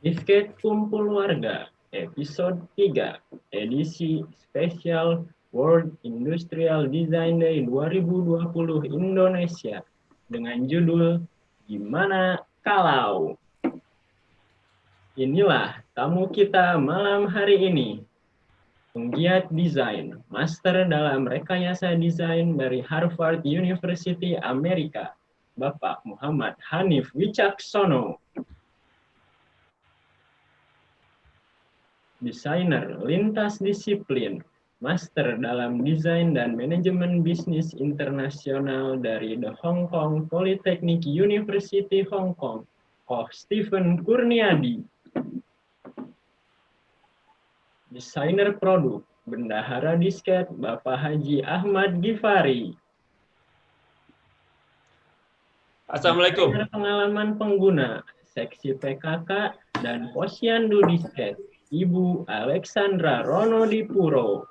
Disket Kumpul Warga, episode 3, edisi spesial World Industrial Design Day 2020 Indonesia, dengan judul Gimana Kalau? Inilah tamu kita malam hari ini, penggiat desain, master dalam rekayasa desain dari Harvard University Amerika, Bapak Muhammad Hanif Wicaksono. Desainer lintas disiplin, master dalam desain dan manajemen bisnis internasional dari The Hong Kong Polytechnic University Hong Kong, Stephen Kurniadi. Desainer produk, bendahara disket, Bapak Haji Ahmad Gifari. Assalamualaikum. Desainer pengalaman pengguna, seksi PKK dan posyandu disket, Ibu Alexandra Ronodipuro.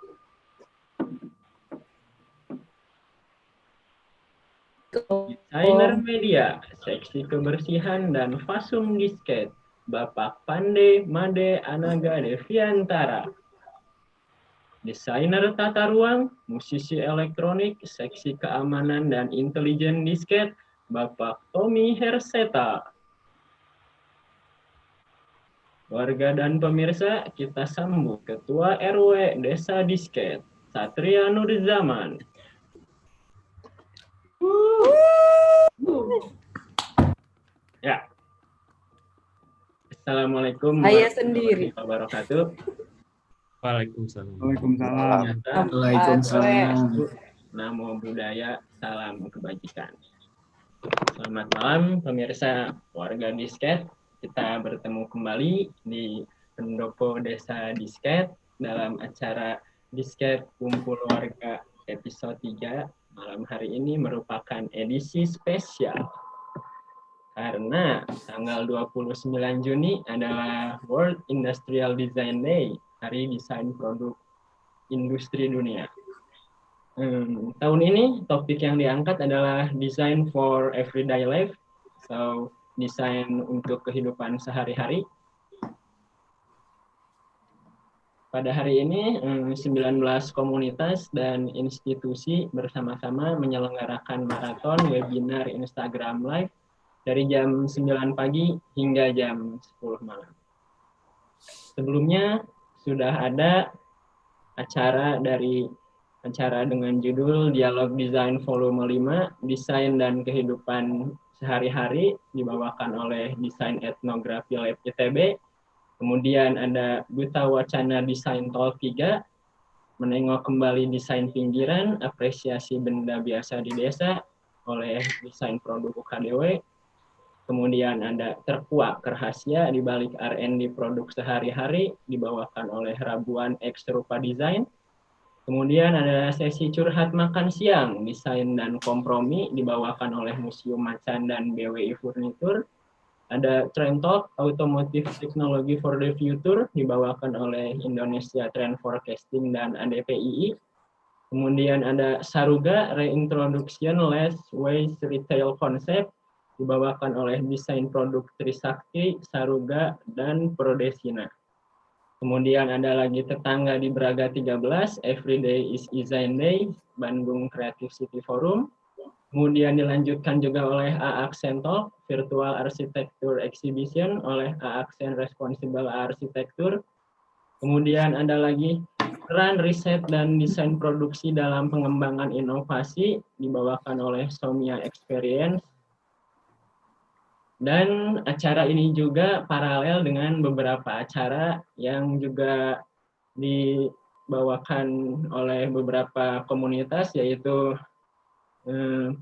Desainer media, seksi kebersihan dan fasum disket, Bapak Pande Made Anaga Deviantara. Desainer tata ruang, musisi elektronik, seksi keamanan dan intelijen disket, Bapak Tommy Herseta. Warga dan pemirsa, kita sambut Ketua RW Desa Disket, Satria Nurzaman. Ya. Assalamualaikum warahmatullahi wabarakatuh. Waalaikumsalam. Waalaikumsalam. Namo Buddhaya, salam kebajikan. Selamat malam pemirsa warga Disket. Kita bertemu kembali di pendopo Desa Disket dalam acara Disket Kumpul Warga episode 3. Malam hari ini merupakan edisi spesial karena tanggal 29 Juni adalah World Industrial Design Day, Hari Desain Produk Industri Dunia. Tahun ini topik yang diangkat adalah Design for Everyday Life, so desain untuk kehidupan sehari-hari. Pada hari ini, 19 komunitas dan institusi bersama-sama menyelenggarakan maraton webinar Instagram Live dari jam 9 pagi hingga jam 10 malam. Sebelumnya sudah ada acara dengan judul Dialog Desain Volume 5, Desain dan Kehidupan Sehari-hari, dibawakan oleh Desain Etnografi Lab ITB. Kemudian ada Duta Wacana Desain Talk 3, menengok kembali desain pinggiran, apresiasi benda biasa di desa oleh Desain Produk UKDW. Kemudian ada Terkuak Rahasia di balik R&D produk sehari-hari, dibawakan oleh Rabuan X Rupa Desain. Kemudian ada sesi curhat makan siang, desain dan kompromi, dibawakan oleh Museum Macan dan BWI Furniture. Ada Trend Talk, Automotive Technology for the Future, dibawakan oleh Indonesia Trend Forecasting dan ADPII. Kemudian ada Saruga, Reintroduction Less Waste Retail Concept, dibawakan oleh Desain Produk Trisakti, Saruga, dan Prodesina. Kemudian ada lagi Tetangga di Braga 13, Everyday is Design Day, Bandung Creative City Forum. Kemudian dilanjutkan juga oleh A-Accent Talk, Virtual Architecture Exhibition oleh A-Accent Responsible Architecture. Kemudian ada lagi peran riset dan desain produksi dalam pengembangan inovasi, dibawakan oleh Somia Experience. Dan acara ini juga paralel dengan beberapa acara yang juga dibawakan oleh beberapa komunitas, yaitu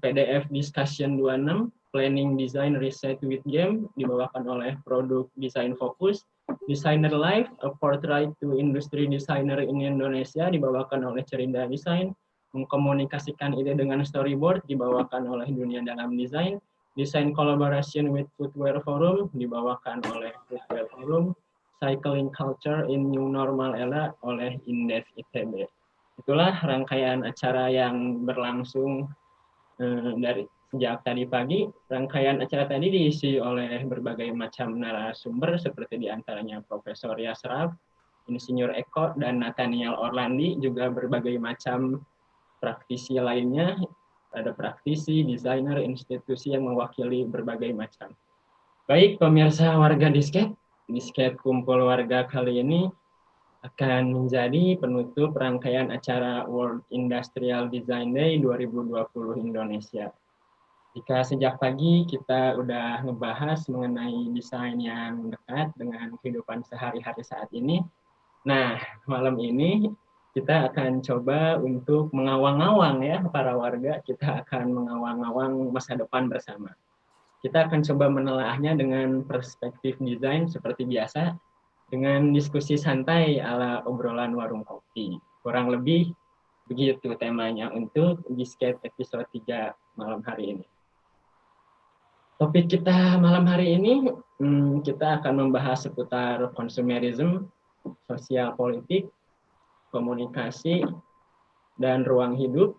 PDF Discussion 26, Planning Design Research with Game, dibawakan oleh Produk Design Fokus, Designer Life, A Portrait to Industry Designer in Indonesia, dibawakan oleh Cerita Design, Mengkomunikasikan Ide dengan Storyboard, dibawakan oleh Dunia Dalam Desain, Design Collaboration with Footwear Forum, dibawakan oleh Footwear Forum, Cycling Culture in New Normal Era oleh Indef ITB. Itulah rangkaian acara yang berlangsung dari Sejak tadi pagi, rangkaian acara tadi diisi oleh berbagai macam narasumber seperti diantaranya Profesor Yasraf, Insinyur Eko, dan Nathaniel Orlandi, juga berbagai macam praktisi lainnya. Ada praktisi, desainer, institusi yang mewakili berbagai macam. Baik, pemirsa warga Disket Kumpul Warga kali ini akan menjadi penutup rangkaian acara World Industrial Design Day 2020 Indonesia. Jika sejak pagi kita udah ngebahas mengenai desain yang dekat dengan kehidupan sehari-hari saat ini, nah malam ini kita akan coba untuk mengawang-awang ya para warga, kita akan mengawang-awang masa depan bersama. Kita akan coba menelaahnya dengan perspektif desain seperti biasa, dengan diskusi santai ala obrolan warung kopi. Kurang lebih begitu temanya untuk Bisket episode 3 malam hari ini. Topik kita malam hari ini, kita akan membahas seputar konsumerisme, sosial politik, komunikasi, dan ruang hidup.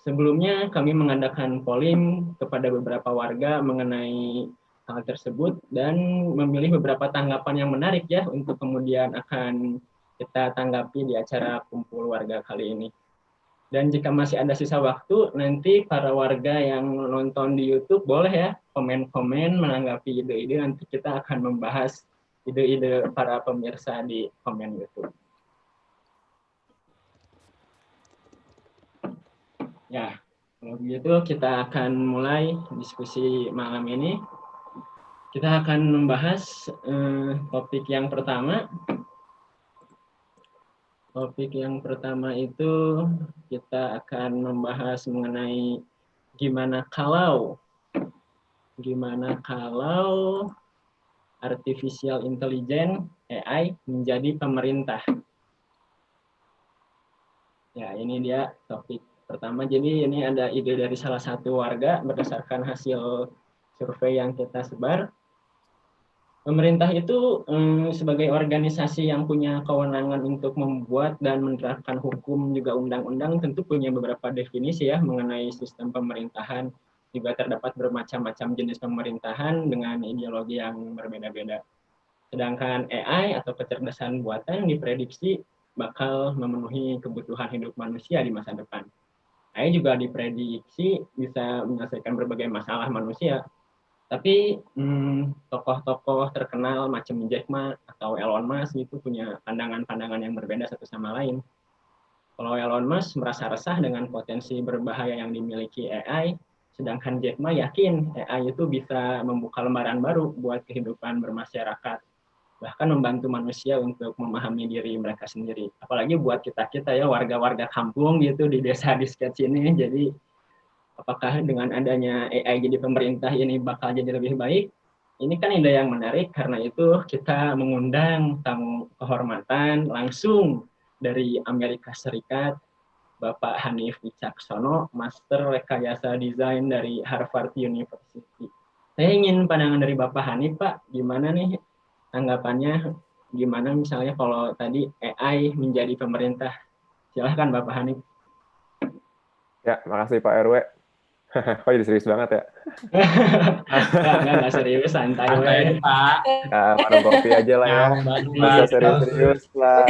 Sebelumnya kami mengadakan polling kepada beberapa warga mengenai hal tersebut dan memilih beberapa tanggapan yang menarik ya untuk kemudian akan kita tanggapi di acara kumpul warga kali ini. Dan jika masih ada sisa waktu, nanti para warga yang nonton di YouTube boleh ya komen-komen menanggapi ide-ide. Nanti kita akan membahas ide-ide para pemirsa di komen YouTube. Ya, kalau begitu kita akan mulai diskusi malam ini. Kita akan membahas topik yang pertama. Topik yang pertama itu kita akan membahas mengenai gimana kalau artificial intelligence AI menjadi pemerintah. Ya, ini dia topik pertama. Jadi ini ada ide dari salah satu warga berdasarkan hasil survei yang kita sebar. Pemerintah itu sebagai organisasi yang punya kewenangan untuk membuat dan menerapkan hukum juga undang-undang tentu punya beberapa definisi ya mengenai sistem pemerintahan. Juga terdapat bermacam-macam jenis pemerintahan dengan ideologi yang berbeda-beda. Sedangkan AI atau kecerdasan buatan diprediksi bakal memenuhi kebutuhan hidup manusia di masa depan. AI juga diprediksi bisa menyelesaikan berbagai masalah manusia. Tapi tokoh-tokoh terkenal macam Jack Ma atau Elon Musk itu punya pandangan-pandangan yang berbeda satu sama lain. Kalau Elon Musk merasa resah dengan potensi berbahaya yang dimiliki AI, sedangkan Jack Ma yakin AI itu bisa membuka lembaran baru buat kehidupan bermasyarakat, bahkan membantu manusia untuk memahami diri mereka sendiri. Apalagi buat kita-kita ya warga-warga kampung gitu di desa di sketch ini, jadi apakah dengan adanya AI jadi pemerintah ini bakal jadi lebih baik? Ini kan ide yang menarik, karena itu kita mengundang tamu kehormatan langsung dari Amerika Serikat, Bapak Hanif Wicaksono, Master Rekayasa Desain dari Harvard University. Saya ingin pandangan dari Bapak Hanif, Pak, gimana nih tanggapannya? Gimana misalnya kalau tadi AI menjadi pemerintah? Silahkan Bapak Hanif. Ya, makasih Pak RW. Kok jadi serius banget ya? Enggak serius, santai Santai, Pak. Warung kopi aja lah ya. Nggak usah serius-serius lah.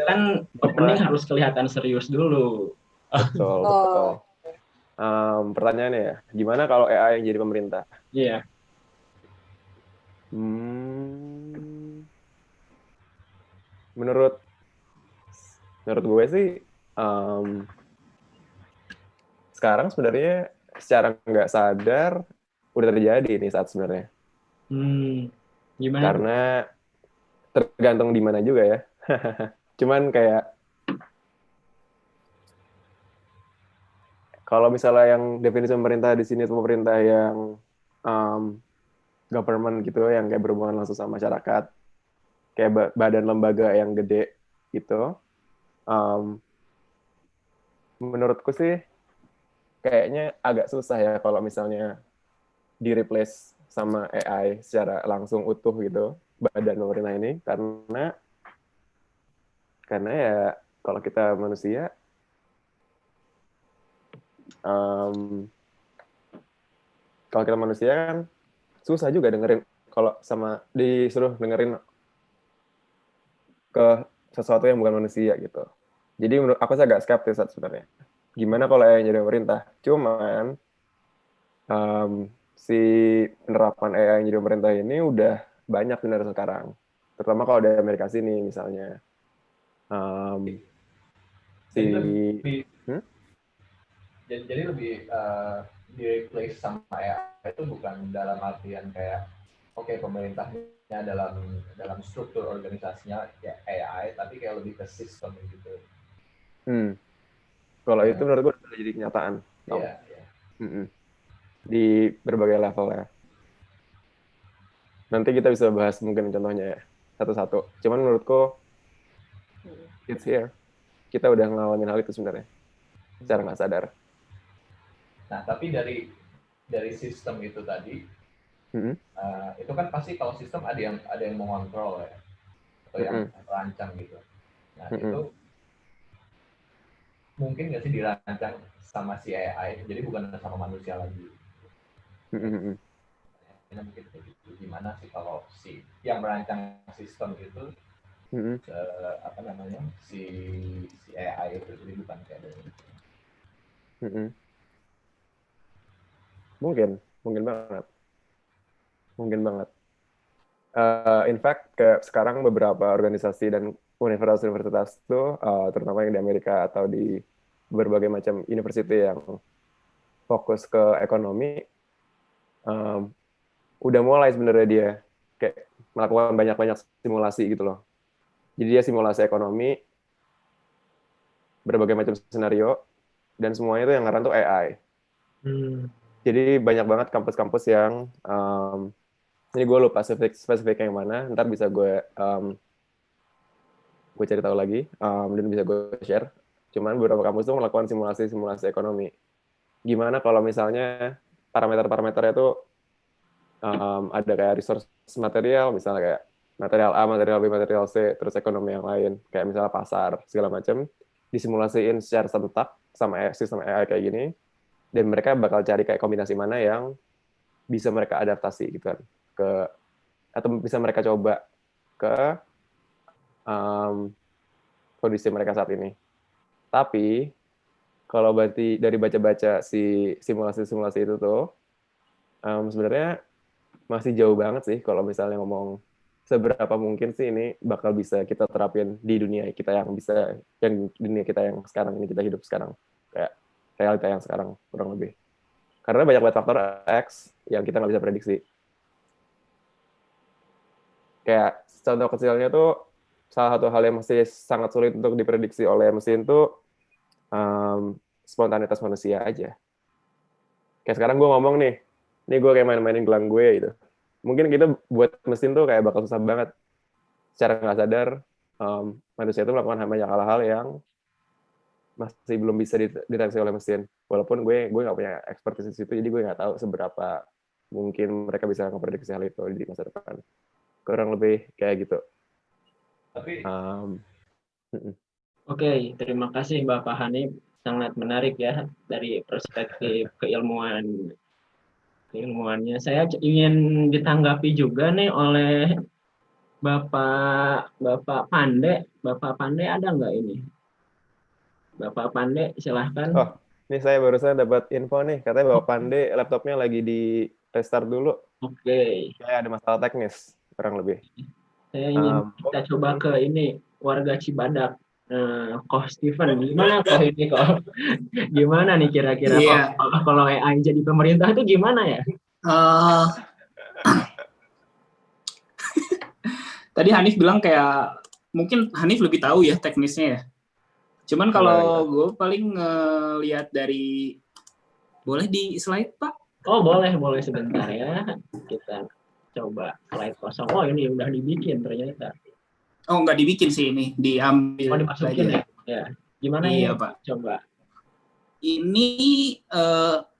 Kan opening harus kelihatan serius dulu. Betul, betul. Pertanyaannya ya, gimana kalau AI yang jadi pemerintah? Iya. Menurut gue sih, sekarang sebenarnya secara nggak sadar udah terjadi nih saat sebenarnya. Gimana? Karena tergantung di mana juga ya. Cuman kayak kalau misalnya yang definisi pemerintah di sini itu pemerintah yang government gitu, yang kayak berhubungan langsung sama masyarakat, kayak badan lembaga yang gede gitu. Menurutku sih kayaknya agak susah ya kalau misalnya di-replace sama AI secara langsung utuh gitu, badan pemerintah ini, karena ya kalau kita manusia Kalau kita manusia kan susah juga dengerin kalau sama disuruh dengerin ke sesuatu yang bukan manusia gitu. Jadi menurut aku sih agak skeptis sebenarnya. Gimana kalau AI jadi pemerintah? Cuman si penerapan AI yang jadi pemerintah ini udah banyak benar sekarang. Terutama kalau di Amerika sini misalnya. Jadi lebih Hmm? jadi lebih di replace sama AI itu bukan dalam artian kayak oke, pemerintahnya dalam struktur organisasinya ya AI, tapi kayak lebih ke sistem gitu. Kalau itu menurut gue udah jadi kenyataan. Iya. Di berbagai level ya. Nanti kita bisa bahas mungkin contohnya ya, satu-satu. Cuman menurutku, it's here. Kita udah ngalamin hal itu sebenarnya, secara nggak sadar. Nah, tapi dari sistem itu tadi, itu kan pasti kalau sistem ada yang mengontrol ya, atau yang merancang gitu. Nah, itu mungkin nggak sih dirancang sama si AI, jadi bukan sama manusia lagi. Mungkin gitu. Gimana sih kalau si yang merancang sistem itu si AI itu jadi bukan kayak gitu. Mungkin banget. In fact, kayak sekarang beberapa organisasi dan universitas tuh, terutama yang di Amerika atau di berbagai macam university yang fokus ke ekonomi, udah mulai sebenarnya dia kayak melakukan banyak-banyak simulasi gitu loh. Jadi dia simulasi ekonomi, berbagai macam skenario, dan semuanya itu yang ngaran tuh AI. Jadi banyak banget kampus-kampus yang ini gue lupa spesifik yang mana, ntar bisa gue cari tahu lagi dan bisa gue share. Cuman beberapa kampus tuh melakukan simulasi ekonomi. Gimana kalau misalnya parameter-parameternya itu ada kayak resource material, misalnya kayak material A, material B, material C, terus ekonomi yang lain, kayak misalnya pasar, segala macam, disimulasiin secara serentak sama sistem AI kayak gini, dan mereka bakal cari kayak kombinasi mana yang bisa mereka adaptasi gitu kan, atau bisa mereka coba ke kondisi mereka saat ini. Tapi kalau berarti dari baca-baca si simulasi-simulasi itu tuh, sebenarnya masih jauh banget sih kalau misalnya ngomong seberapa mungkin sih ini bakal bisa kita terapin di dunia kita yang dunia kita yang sekarang ini, kita hidup sekarang, kayak realita yang sekarang kurang lebih. Karena banyak banget faktor X yang kita nggak bisa prediksi. Kayak contoh kecilnya tuh, salah satu hal yang masih sangat sulit untuk diprediksi oleh mesin tuh spontanitas manusia aja. Kayak sekarang gue ngomong nih gue kayak main-mainin gelang gue gitu. Mungkin kita buat mesin tuh kayak bakal susah banget. Secara nggak sadar, manusia itu melakukan banyak hal-hal yang masih belum bisa dideteksi oleh mesin. Walaupun gue nggak punya expertise di situ, jadi gue nggak tahu seberapa mungkin mereka bisa memprediksi hal itu di masa depan. Kurang lebih kayak gitu. Tapi Oke, terima kasih Bapak Hanif, sangat menarik ya dari perspektif keilmuannya. Saya ingin ditanggapi juga nih oleh Bapak Pande. Bapak Pande ada nggak ini? Bapak Pande, silahkan. Oh, ini saya barusan dapat info nih, katanya Bapak Pande laptopnya lagi di restart dulu. Oke. Kayak ada masalah teknis, kurang lebih. Saya ingin kita coba ke ini, warga Cibadak. Koh Steven, gimana Koh ini Koh? Gimana nih kira-kira kalau AI jadi pemerintah itu gimana ya? Tadi Hanif bilang kayak mungkin Hanif lebih tahu ya teknisnya ya. Cuman kalau gue paling ngelihat dari, boleh di slide Pak? Oh boleh sebentar ya. Kita coba slide kosong. Oh ini udah dibikin ternyata. Oh nggak dibikin sih ini, diambil. Oh dimasukin aja. Ya. Gimana iya, ini Pak? Coba. Ini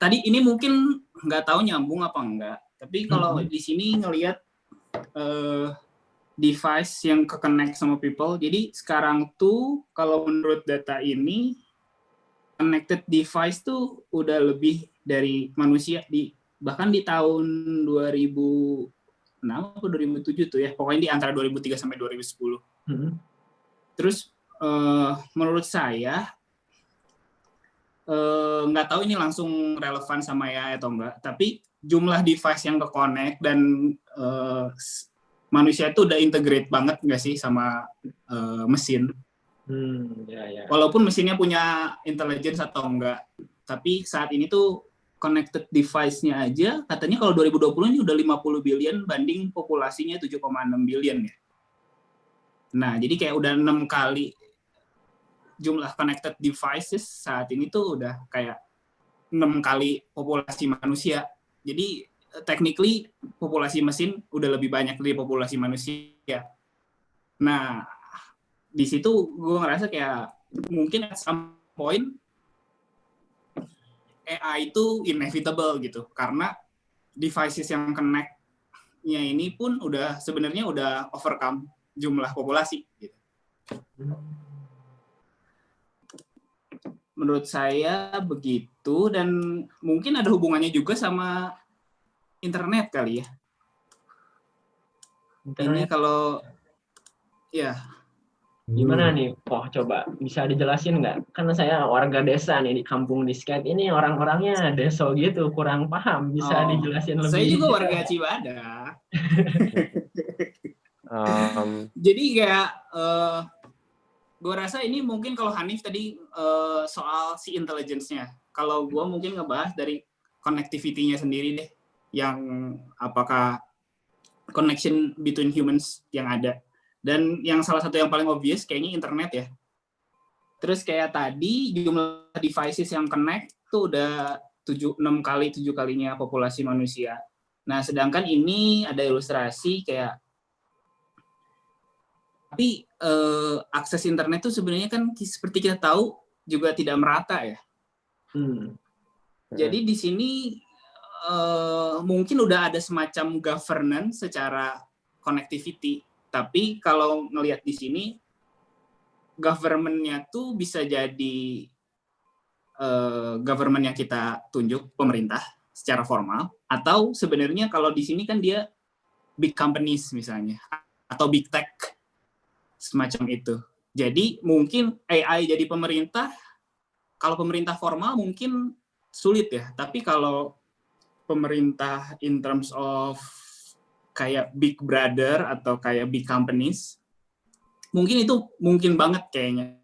tadi ini mungkin nggak tahu nyambung apa enggak. Tapi kalau di sini ngelihat device yang ke-connect sama people. Jadi sekarang tuh kalau menurut data ini connected device tuh udah lebih dari manusia di bahkan di tahun 2006 atau 2007 tuh ya, pokoknya di antara 2003 sampai 2010. Terus menurut saya nggak tahu ini langsung relevan sama AI atau enggak, tapi jumlah device yang ke-connect dan manusia itu udah integrate banget nggak sih sama mesin. Ya. Walaupun mesinnya punya intelligence atau enggak, tapi saat ini tuh connected device-nya aja katanya kalau 2020 ini udah 50 billion banding populasinya 7,6 billion ya. Nah, jadi kayak udah 6 kali jumlah connected devices saat ini tuh udah kayak 6 kali populasi manusia. Jadi technically populasi mesin udah lebih banyak dari populasi manusia. Nah, di situ gue ngerasa kayak mungkin at some point AI itu inevitable gitu, karena devices yang connect-nya ini pun udah sebenarnya udah overcome jumlah populasi gitu. Menurut saya begitu, dan mungkin ada hubungannya juga sama internet kali ya. Ini kalau ya gimana nih? Coba bisa dijelasin nggak? Karena saya warga desa nih di kampung Disket ini, orang-orangnya deso gitu, kurang paham. Bisa dijelasin lebih? Saya juga warga Cibadak. Jadi kayak gue rasa ini mungkin kalau Hanif tadi soal si intelligence-nya. Kalau gue mungkin ngebahas dari connectivity-nya sendiri deh. Yang apakah connection between humans yang ada. Dan yang salah satu yang paling obvious kayaknya internet ya. Terus kayak tadi jumlah devices yang connect tuh udah 7 kalinya populasi manusia. Nah, sedangkan ini ada ilustrasi kayak tapi akses internet tuh sebenarnya kan seperti kita tahu juga tidak merata ya. Jadi di sini mungkin udah ada semacam governance secara connectivity. Tapi kalau ngelihat di sini, government-nya tuh bisa jadi government yang kita tunjuk, pemerintah secara formal, atau sebenarnya kalau di sini kan dia big companies misalnya, atau big tech, semacam itu. Jadi mungkin AI jadi pemerintah, kalau pemerintah formal mungkin sulit ya, tapi kalau pemerintah in terms of kayak big brother atau kayak big companies, mungkin itu mungkin banget kayaknya.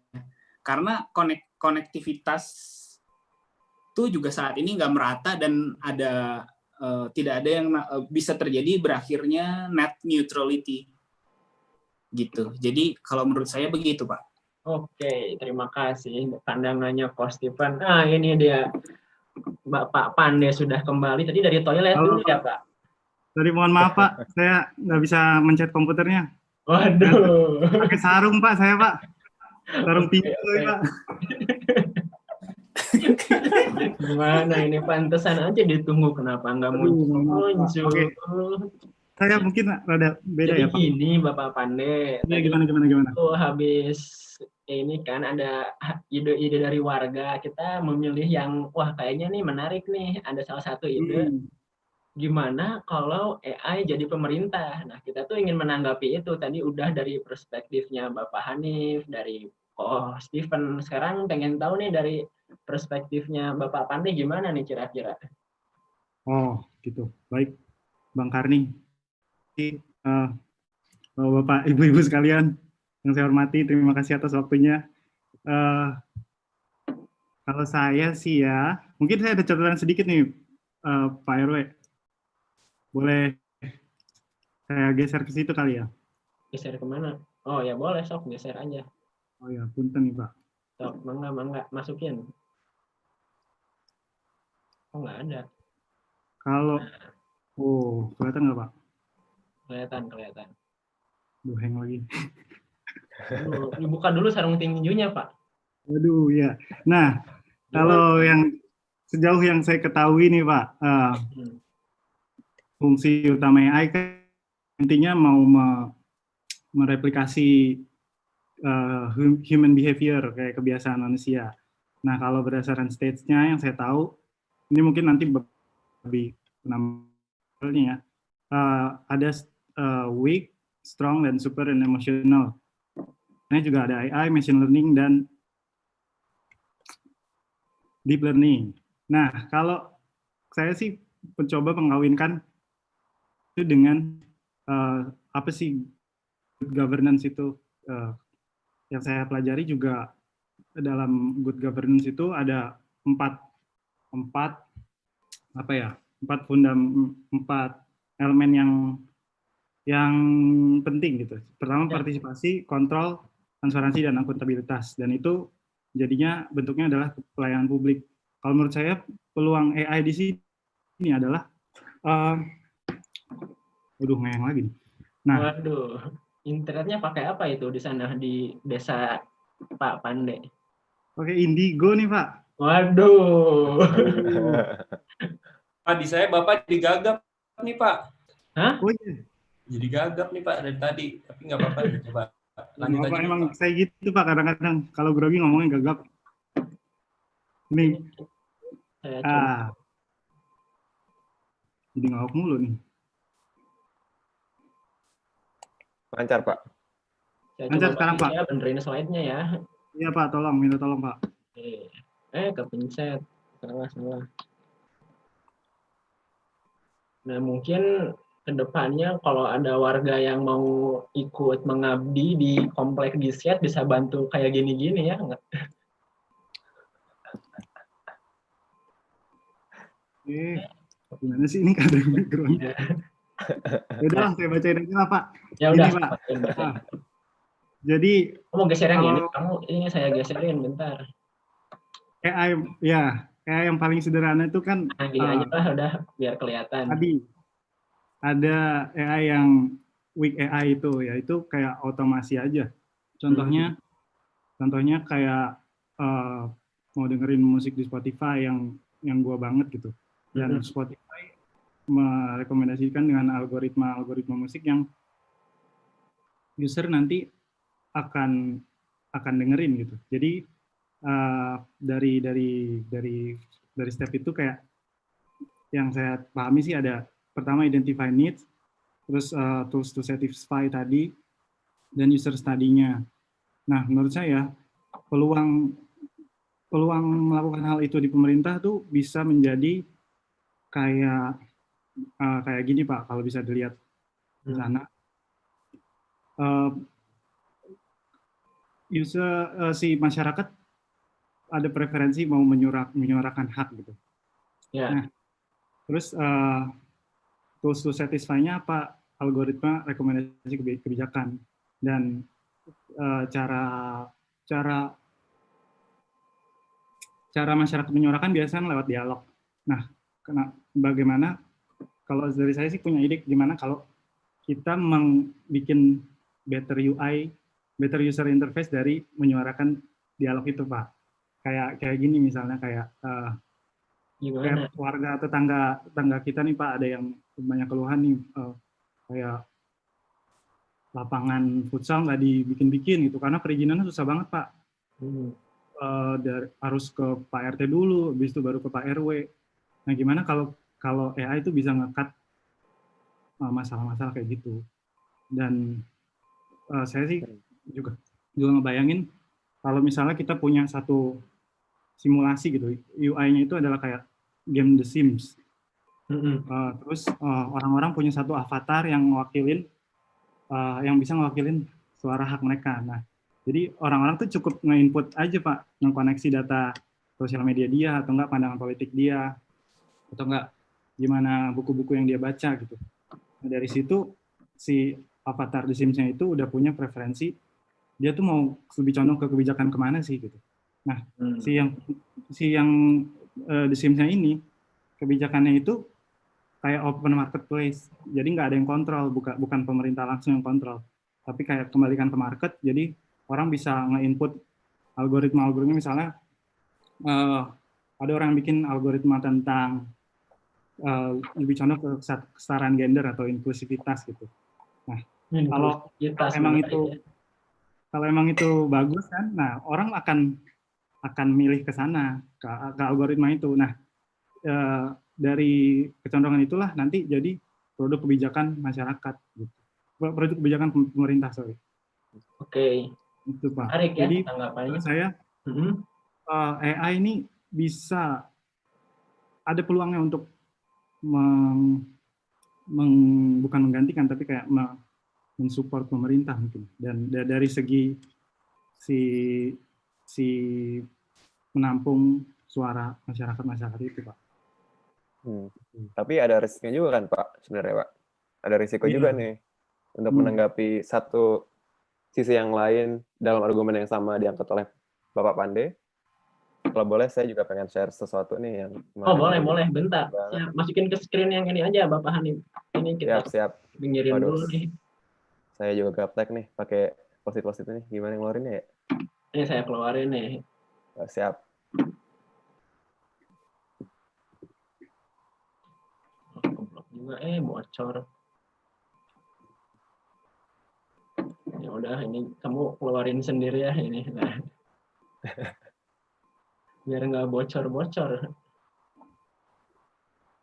Karena konektivitas itu juga saat ini nggak merata dan ada tidak ada yang bisa terjadi berakhirnya net neutrality. Gitu. Jadi kalau menurut saya begitu, Pak. Oke, terima kasih pandangannya Coach Stephen. Nah, ini dia Bapak Pande sudah kembali. Tadi dari toilet dulu ya, Pak? Sorry, mohon maaf Pak, saya nggak bisa mencet komputernya. Waduh. Pakai sarung Pak, saya Pak. Sarung tidur Pak. Gimana ini, pantesan aja ditunggu, kenapa nggak muncul? Oke. Saya mungkin rada beda. Jadi ya Pak. gini Bapak Pande. Ya, gimana? Habis ini kan ada ide-ide dari warga, kita memilih yang kayaknya nih menarik nih. Ada salah satu ide. Gimana kalau AI jadi pemerintah? Nah, kita tuh ingin menanggapi itu. Tadi udah dari perspektifnya Bapak Hanif, dari Stephen. Sekarang pengen tahu nih dari perspektifnya Bapak Pande gimana nih kira-kira? Oh, gitu. Baik, Bang Karni. Bapak, Ibu-ibu sekalian yang saya hormati, terima kasih atas waktunya. Kalau saya sih ya, mungkin saya ada catatan sedikit nih, Pak RW. Boleh saya geser ke situ kali ya? Geser kemana? Oh ya boleh, sok geser aja. Oh ya, punten nih Pak. Sok, mangga, masukin. Oh nggak ada. Kalau, kelihatan nggak Pak? Kelihatan. Hang lagi. Dibuka dulu sarung tinjunya Pak. Waduh, ya. Nah, kalau yang sejauh yang saya ketahui nih Pak, fungsi utama AI kan intinya mau mereplikasi human behavior, kayak kebiasaan manusia. Nah, kalau berdasarkan stage-nya yang saya tahu, ini mungkin nanti lebih namanya ya. Ada weak, strong, dan super and emotional. Ini juga ada AI, machine learning, dan deep learning. Nah, kalau saya sih mencoba mengawinkan itu dengan apa sih good governance itu. Yang saya pelajari juga dalam good governance itu ada empat elemen yang penting gitu. Pertama, partisipasi, kontrol, transparansi, dan akuntabilitas. Dan itu jadinya bentuknya adalah pelayanan publik. Kalau menurut saya peluang AI di sini adalah ngeyang lagi nih. Nah, waduh, internetnya pakai apa itu di sana di desa Pak Pande? Pakai Indigo nih, Pak. Waduh. Pak, di saya Bapak digagap nih, Pak. Hah? Oh iya. Jadi gagap nih, Pak, dari tadi. Tapi nggak apa-apa. Coba lanjut Bapak aja. emang Pak. saya gitu, Pak. Kadang-kadang kalau grogi ngomongnya gagap. Nih. Jadi ngawak mulu nih. Lancar, Pak. Lancar sekarang, Pak. Ya, benerin slide-nya ya. Iya, Pak. Minta tolong, Pak. Kepencet. Salah. Nah, mungkin kedepannya kalau ada warga yang mau ikut mengabdi di komplek Disyat bisa bantu kayak gini-gini ya, enggak? Gimana sih ini kadang background? Ya. Udah, saya bacain aja lah, Pak. Ya udah, Pak. bacain. Jadi, kamu geser yang ini, ini saya geserin bentar. AI yang paling sederhana itu kan gini aja lah, udah biar kelihatan. Tadi ada AI yang weak AI itu, yaitu kayak otomasi aja. Contohnya kayak mau dengerin musik di Spotify yang gua banget gitu. Dan Spotify merekomendasikan dengan algoritma musik yang user nanti akan dengerin gitu. Jadi dari step itu kayak yang saya pahami sih ada pertama identify needs, terus tools to satisfy tadi, dan user study-nya. Nah, menurut saya peluang melakukan hal itu di pemerintah tuh bisa menjadi kayak gini, Pak, kalau bisa dilihat di sana. Si masyarakat ada preferensi mau menyuarakan hak gitu. Ya. Nah, terus tools to satisfy-nya apa? Algoritma rekomendasi kebijakan dan cara masyarakat menyuarakan biasanya lewat dialog. Nah, bagaimana kalau dari saya sih punya ide gimana kalau kita bikin better UI, better user interface dari menyuarakan dialog itu, Pak. Kayak gini misalnya kayak warga atau tetangga kita nih, Pak, ada yang banyak keluhan nih kayak lapangan futsal nggak dibikin-bikin gitu karena perizinannya susah banget, Pak. Harus ke Pak RT dulu, habis itu baru ke Pak RW. Nah, gimana kalau AI itu bisa nge-cut masalah-masalah kayak gitu. Dan saya sih juga ngebayangin kalau misalnya kita punya satu simulasi gitu, UI-nya itu adalah kayak game The Sims. Terus orang-orang punya satu avatar yang bisa ngewakilin suara hak mereka. Nah, jadi orang-orang tuh cukup nge-input aja, Pak, nge-koneksi data sosial media dia, atau enggak pandangan politik dia, atau enggak gimana buku-buku yang dia baca gitu. Nah, dari situ si avatar The Sims-nya itu udah punya preferensi, dia tuh mau lebih condong ke kebijakan kemana sih gitu. Nah, si yang The Sims-nya ini, kebijakannya itu kayak open marketplace, jadi nggak ada yang kontrol, bukan pemerintah langsung yang kontrol, tapi kayak kembalikan ke market, jadi orang bisa nge-input algoritma misalnya ada orang yang bikin algoritma tentang lebih condong ke kesetaraan gender atau inklusivitas gitu. Nah, kalau emang itu bagus kan, nah orang akan milih ke sana, ke algoritma itu. Nah, dari kecondongan itulah nanti jadi produk kebijakan masyarakat gitu. Produk kebijakan pemerintah, sorry. Oke. Itu Pak. Menarik ya Jadi tanggapannya. menurut saya AI ini bisa ada peluangnya untuk bukan menggantikan tapi kayak mensupport pemerintah mungkin. Dan dari segi si menampung suara masyarakat itu Pak. Tapi ada risknya juga kan Pak sebenarnya Pak. Ada risiko Iya. juga nih untuk menanggapi satu sisi yang lain dalam argumen yang sama diangkat oleh Bapak Pande. Kalau boleh saya juga pengen share sesuatu nih yang Oh boleh, bentar. Siap, masukin ke screen yang ini aja Bapak Hanif. Ini kita siap. pinggirin Waduh, dulu nih. saya juga gaptek nih pakai post-it ini. Gimana ngeluarinnya ya? Ini saya keluarin nih. Siap. Keblok juga bocor. Ya udah, ini kamu keluarin sendiri ya ini. Nah. Biar nggak bocor-bocor.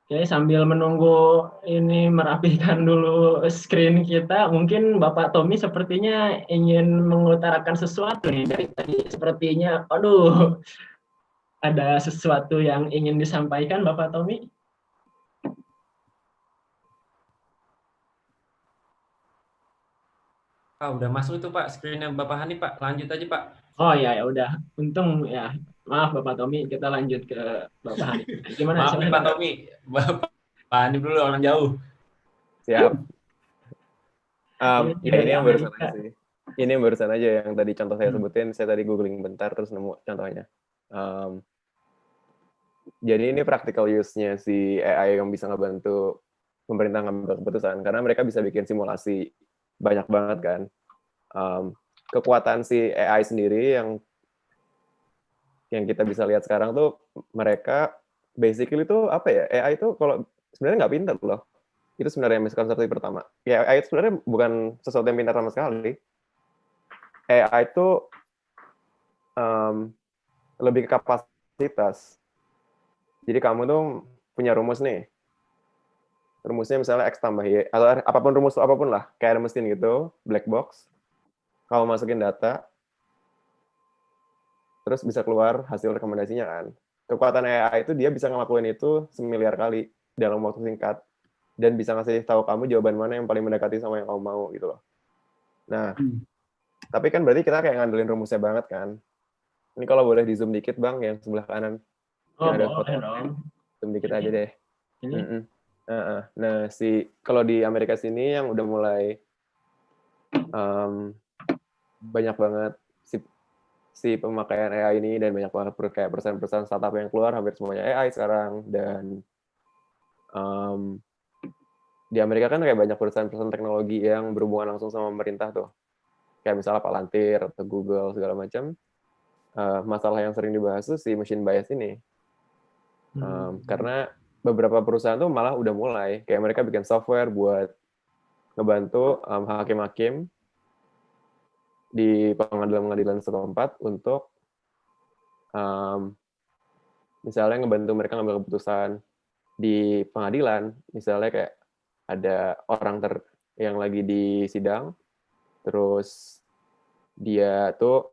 Oke, sambil menunggu ini merapikan dulu screen kita, mungkin Bapak Tommy sepertinya ingin mengutarakan sesuatu nih dari tadi. Sepertinya, aduh, ada sesuatu yang ingin disampaikan Bapak Tommy? Udah masuk itu Pak, screen-nya Bapak Hani Pak. Lanjut aja Pak. Oh ya udah. Untung ya. Maaf Bapak Tommy, kita lanjut ke Bapak Hani. Gimana? Maaf nih Pak Tommy. Bapak Hani dulu orang jauh. Siap. Ini yang barusan Amerika. aja sih. Ini yang barusan aja yang tadi contoh saya sebutin. Saya tadi googling bentar terus nemu contohnya. Jadi ini practical use-nya si AI yang bisa ngebantu pemerintah ngambil keputusan. Karena mereka bisa bikin simulasi banyak banget kan. Kekuatan si AI sendiri yang kita bisa lihat sekarang tuh mereka basically tuh apa ya, AI itu kalau sebenarnya nggak pintar loh. Itu sebenarnya miskonsepsi pertama. Ya, AI itu sebenarnya bukan sesuatu yang pintar sama sekali. AI itu lebih ke kapasitas. Jadi kamu tuh punya rumus nih. Rumusnya misalnya X tambah Y, atau apapun rumus apapun lah. Kayak ada mesin gitu, black box. Kamu masukin data, terus bisa keluar hasil rekomendasinya kan. Kekuatan AI itu dia bisa ngelakuin itu semiliar kali dalam waktu singkat. Dan bisa ngasih tahu kamu jawaban mana yang paling mendekati sama yang kamu mau gitu loh. Nah, tapi kan berarti kita kayak ngandelin rumusnya banget kan. Ini kalau boleh di zoom dikit Bang, yang sebelah kanan. Oh Yang ada boleh foto. dong. Zoom dikit aja deh. Ini? Nah, kalau di Amerika sini yang udah mulai banyak banget si pemakaian AI ini dan banyak banget kayak perusahaan-perusahaan startup yang keluar, hampir semuanya AI sekarang. Dan di Amerika kan kayak banyak perusahaan-perusahaan teknologi yang berhubungan langsung sama pemerintah tuh. Kayak misalnya Palantir atau Google segala macam. Masalah yang sering dibahas tuh si machine bias ini. Karena beberapa perusahaan tuh malah udah mulai kayak mereka bikin software buat ngebantu hakim-hakim di pengadilan-pengadilan setempat untuk misalnya ngebantu mereka ngambil keputusan di pengadilan, misalnya kayak ada orang yang lagi di sidang, terus dia tuh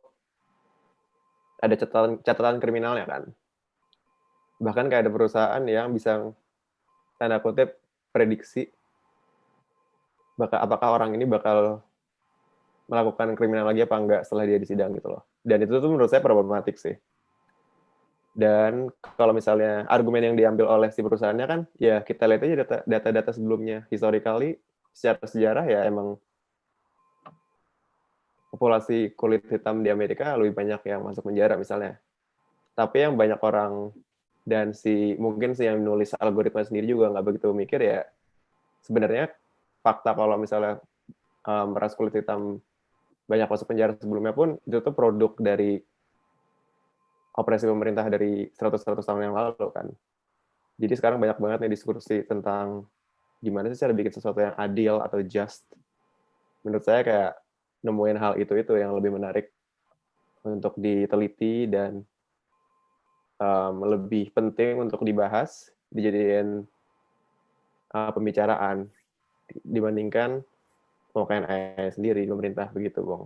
ada catatan kriminalnya kan. Bahkan kayak ada perusahaan yang bisa tanda kutip prediksi apakah orang ini bakal melakukan kriminal lagi apa enggak setelah dia di sidang gitu loh. Dan itu tuh menurut saya problematik sih. Dan kalau misalnya argumen yang diambil oleh si perusahaannya kan, ya kita lihat aja data-data sebelumnya. Historically, secara sejarah ya emang populasi kulit hitam di Amerika lebih banyak yang masuk penjara misalnya. Tapi yang banyak orang dan mungkin si yang nulis algoritma sendiri juga nggak begitu mikir ya, sebenarnya fakta kalau misalnya ras kulit hitam banyak masuk penjara sebelumnya pun itu tuh produk dari operasi pemerintah dari 100 tahun yang lalu kan. Jadi sekarang banyak banget nih diskusi tentang gimana sih cara bikin sesuatu yang adil atau just. Menurut saya kayak nemuin hal itu yang lebih menarik untuk diteliti dan lebih penting untuk dibahas dijadiin pembicaraan dibandingkan memakai AI sendiri di pemerintah begitu, Bang.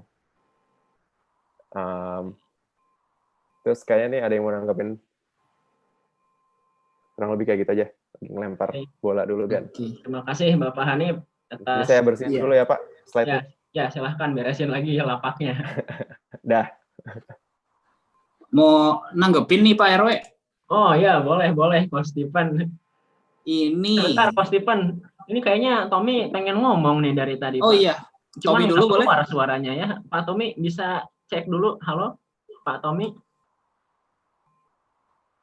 Terus kayaknya nih ada yang mau nanggepin, kurang lebih kayak gitu aja, ngelempar bola dulu kan. Terima kasih Bapak Hanif Ini atas. saya bersihin dulu ya Pak slide-nya. Ya silahkan beresin lagi lapaknya. Dah. Mau nanggepin nih Pak RW? Oh ya boleh Coach Stephen. Ini. Sebentar Coach Stephen. Ini kayaknya Tommy pengen ngomong nih dari tadi. Oh Pak. iya. Cuman Tommy dulu boleh? keluar suaranya ya. Pak Tommy bisa cek dulu. Halo Pak Tommy.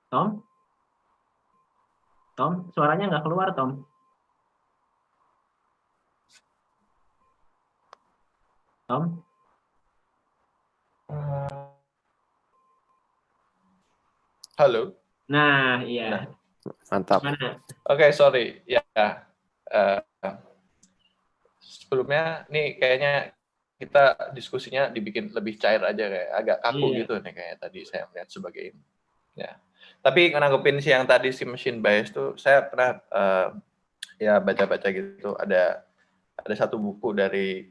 Tom, suaranya nggak keluar, Tom. Halo. Nah, iya. Mantap. Oke, sorry. Ya, sebelumnya nih kayaknya kita diskusinya dibikin lebih cair aja, kayak agak kaku gitu nih kayak tadi saya melihat sebagai ini. Ya. Tapi nanggepin si yang tadi si machine bias tuh, saya pernah ya baca-baca gitu. Ada satu buku dari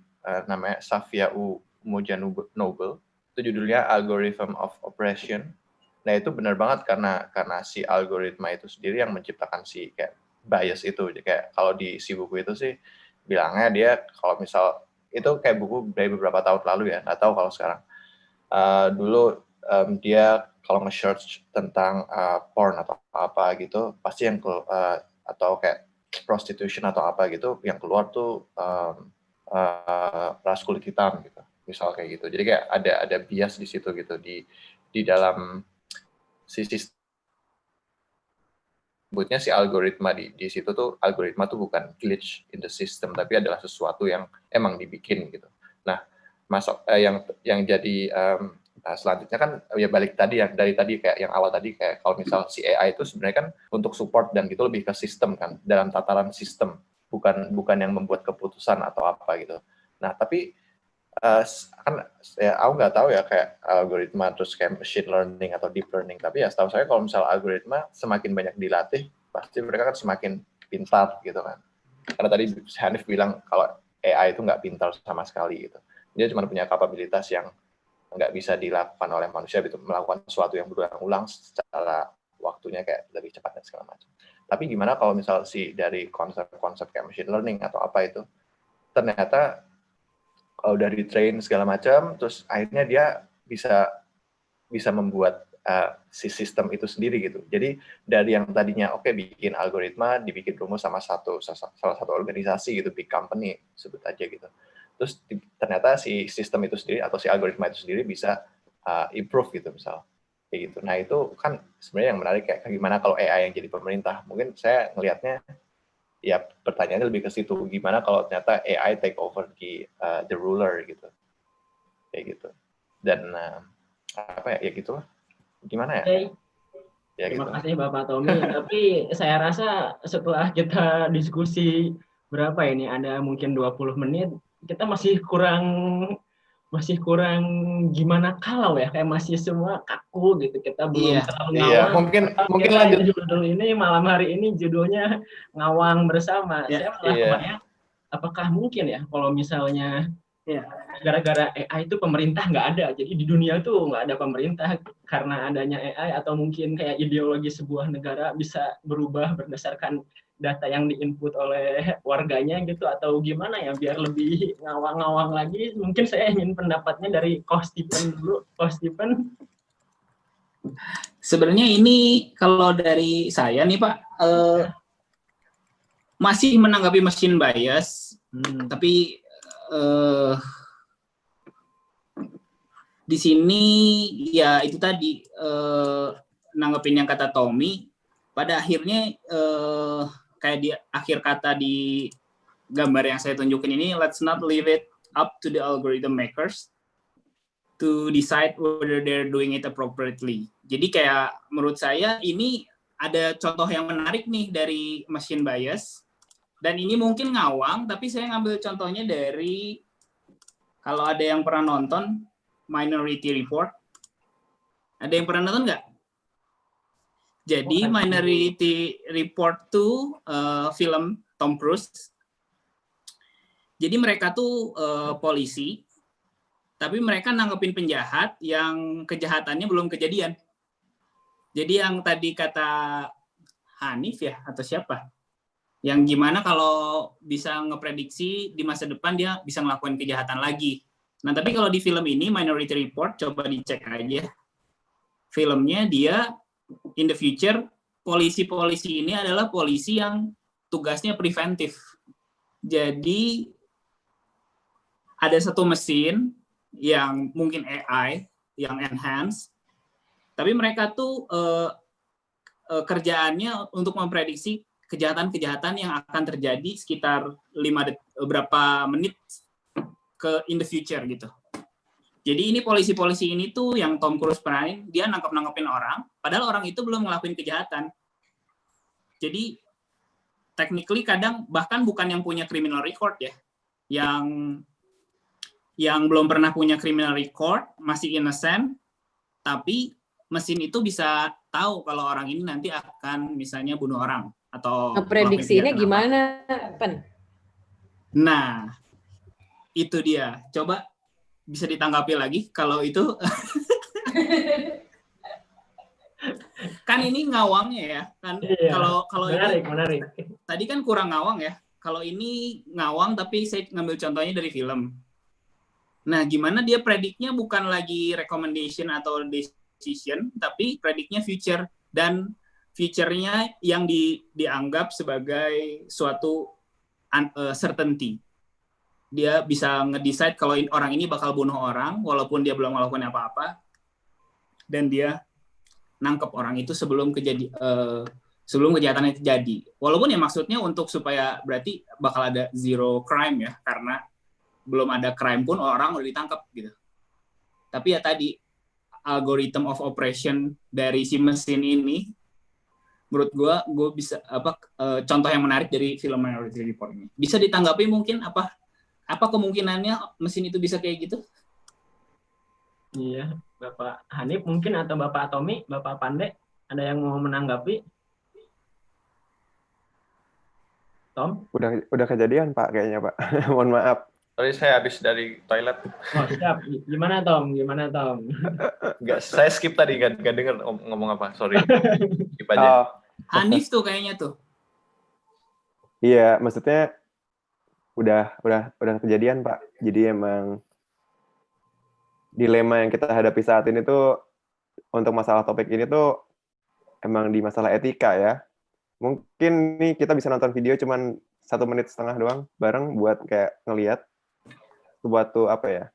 namanya Safia Mujanobel. Itu judulnya Algorithm of Oppression. Nah itu benar banget karena si algoritma itu sendiri yang menciptakan si kayak bias itu. Kayak kalau di si buku itu sih bilangnya dia kalau misal itu kayak buku dari beberapa tahun lalu ya, nggak tahu kalau sekarang. Dulu dia kalau nge-search tentang porn atau apa gitu, pasti yang atau kayak prostitution atau apa gitu, yang keluar tuh ras kulit hitam gitu, misal kayak gitu. Jadi kayak ada bias di situ gitu di dalam sisi sebutnya si algoritma di situ tuh, algoritma tuh bukan glitch in the system, tapi adalah sesuatu yang emang dibikin gitu. Nah, masuk yang jadi selanjutnya kan ya balik tadi yang dari tadi kayak yang awal tadi kayak kalau misal si AI itu sebenarnya kan untuk support dan gitu lebih ke sistem kan, dalam tataran sistem, bukan yang membuat keputusan atau apa gitu. Nah, tapi kan ya aku nggak tahu ya kayak algoritma terus kayak machine learning atau deep learning, tapi ya setahu saya kalau misal algoritma semakin banyak dilatih pasti mereka kan semakin pintar gitu kan, karena tadi Hanif bilang kalau AI itu nggak pintar sama sekali gitu, dia cuma punya kapabilitas yang nggak bisa dilakukan oleh manusia gitu, melakukan sesuatu yang berulang-ulang secara waktunya kayak lebih cepat dan segala macam. Tapi gimana kalau misal dari konsep-konsep kayak machine learning atau apa itu ternyata kalau dari train segala macam, terus akhirnya dia bisa membuat si sistem itu sendiri gitu. Jadi dari yang tadinya bikin algoritma, dibikin rumus sama salah satu organisasi gitu, big company sebut aja gitu. Terus ternyata si sistem itu sendiri atau si algoritma itu sendiri bisa improve gitu misal kayak gitu. Nah itu kan sebenarnya yang menarik kayak gimana kalau AI yang jadi pemerintah. Mungkin saya ngelihatnya ya pertanyaannya lebih ke situ, gimana kalau ternyata AI take over the ruler gitu, kayak gitu. Dan apa ya gitu lah, gimana ya? Ya terima gitu. kasih Bapak Tommy. Tapi saya rasa setelah kita diskusi berapa ini, ada mungkin 20 menit, kita masih kurang gimana kalau ya, kayak masih semua kaku gitu, kita belum terlalu ngawang. Iya, mungkin lanjut judul ini malam hari ini judulnya ngawang bersama. Saya malah kebayang apakah mungkin ya kalau misalnya gara-gara AI itu pemerintah nggak ada, jadi di dunia tuh nggak ada pemerintah karena adanya AI, atau mungkin kayak ideologi sebuah negara bisa berubah berdasarkan data yang diinput oleh warganya gitu, atau gimana ya biar lebih ngawang-ngawang lagi. Mungkin saya ingin pendapatnya dari Coach Stephen dulu. Coach Stephen. Sebenarnya ini kalau dari saya nih Pak, masih menanggapi machine bias, tapi di sini ya itu tadi nanggepin yang kata Tommy, pada akhirnya kayak di akhir kata di gambar yang saya tunjukin ini, let's not leave it up to the algorithm makers to decide whether they're doing it appropriately. Jadi kayak menurut saya ini ada contoh yang menarik nih dari machine bias, dan ini mungkin ngawang, tapi saya ngambil contohnya dari, kalau ada yang pernah nonton Minority Report, ada yang pernah nonton nggak? Jadi Minority Report tuh film Tom Cruise. Jadi mereka tuh polisi, tapi mereka nanggepin penjahat yang kejahatannya belum kejadian. Jadi yang tadi kata Hanif ya, atau siapa? Yang gimana kalau bisa ngeprediksi di masa depan dia bisa ngelakuin kejahatan lagi. Nah, tapi kalau di film ini, Minority Report, coba dicek aja. Filmnya dia in the future, polisi-polisi ini adalah polisi yang tugasnya preventif. Jadi ada satu mesin yang mungkin AI, yang enhance, tapi mereka tuh kerjaannya untuk memprediksi kejahatan-kejahatan yang akan terjadi sekitar berapa menit ke in the future gitu. Jadi ini polisi-polisi ini tuh yang Tom Cruise peranin, dia nangkep-nangkepin orang, padahal orang itu belum ngelakuin kejahatan. Jadi technically kadang bahkan bukan yang punya criminal record ya, yang belum pernah punya criminal record, masih innocent, tapi mesin itu bisa tahu kalau orang ini nanti akan misalnya bunuh orang atau prediksinya gimana, Pen? Nah, itu dia. Coba bisa ditanggapi lagi kalau itu. Kan ini ngawangnya ya. Kan Iya, kalau menarik. Tadi kan kurang ngawang ya. Kalau ini ngawang tapi saya ngambil contohnya dari film. Nah, gimana dia prediknya bukan lagi recommendation atau decision, tapi prediknya future, dan future-nya yang dianggap sebagai suatu certainty. Dia bisa nge-decide kalau orang ini bakal bunuh orang walaupun dia belum melakukan apa-apa, dan dia nangkep orang itu sebelum kejahatan itu terjadi. Walaupun ya maksudnya untuk supaya berarti bakal ada zero crime ya, karena belum ada crime pun orang udah ditangkap gitu. Tapi ya tadi algorithm of operation dari si mesin ini, menurut gue bisa contoh yang menarik dari film Minority Report ini. Bisa ditanggapi mungkin apa kemungkinannya mesin itu bisa kayak gitu? Iya, Bapak Hanif mungkin atau Bapak Tommy, Bapak Pande, ada yang mau menanggapi? Tom? Udah kejadian Pak kayaknya Pak. Mohon maaf. Sorry, saya habis dari toilet. Oh, siap. Gimana Tom? Nggak, saya skip tadi, nggak dengar ngomong apa. Sorry. Skip aja. Hanif tuh kayaknya tuh. Iya, maksudnya udah kejadian Pak. Jadi emang dilema yang kita hadapi saat ini tuh untuk masalah topik ini tuh emang di masalah etika ya. Mungkin nih kita bisa nonton video cuman 1,5 menit doang bareng buat kayak ngelihat suatu apa ya,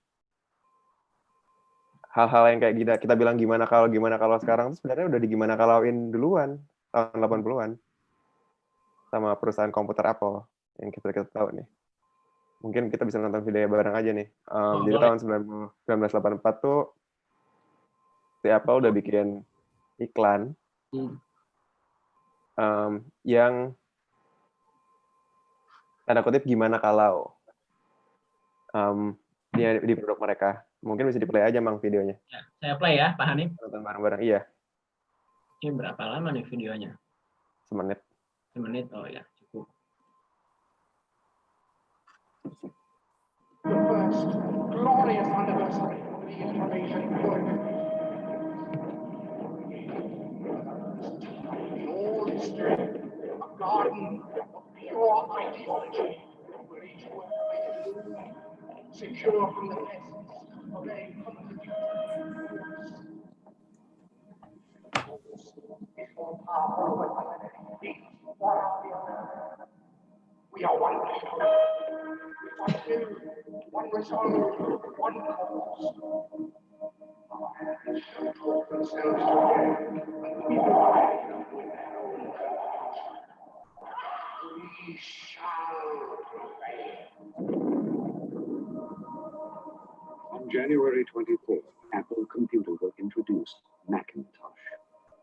hal-hal yang kayak kita bilang gimana kalau sekarang tuh sebenarnya udah gimana kalauin duluan tahun 80-an sama perusahaan komputer Apple yang kita tahu nih. Mungkin kita bisa nonton video bareng aja nih. Jadi tahun 1984 tuh si Apple udah bikin iklan yang tanda kutip gimana kalau di produk mereka. Mungkin bisa di-play aja Mang videonya. Ya, saya play ya, Pak Hanif. Nonton bareng-bareng, iya. Ini berapa lama nih videonya? 1 menit. 1 menit, oh ya, cukup. The first glorious anniversary of the information good. In all history, a garden of pure ideology, where each word secure from the pests of a before power, we are one nation, one will, one resolve, one cause. Our hands shall talk themselves together, and we divide with their own cause. We shall prevail. On January 24th, Apple Computer will introduce Macintosh.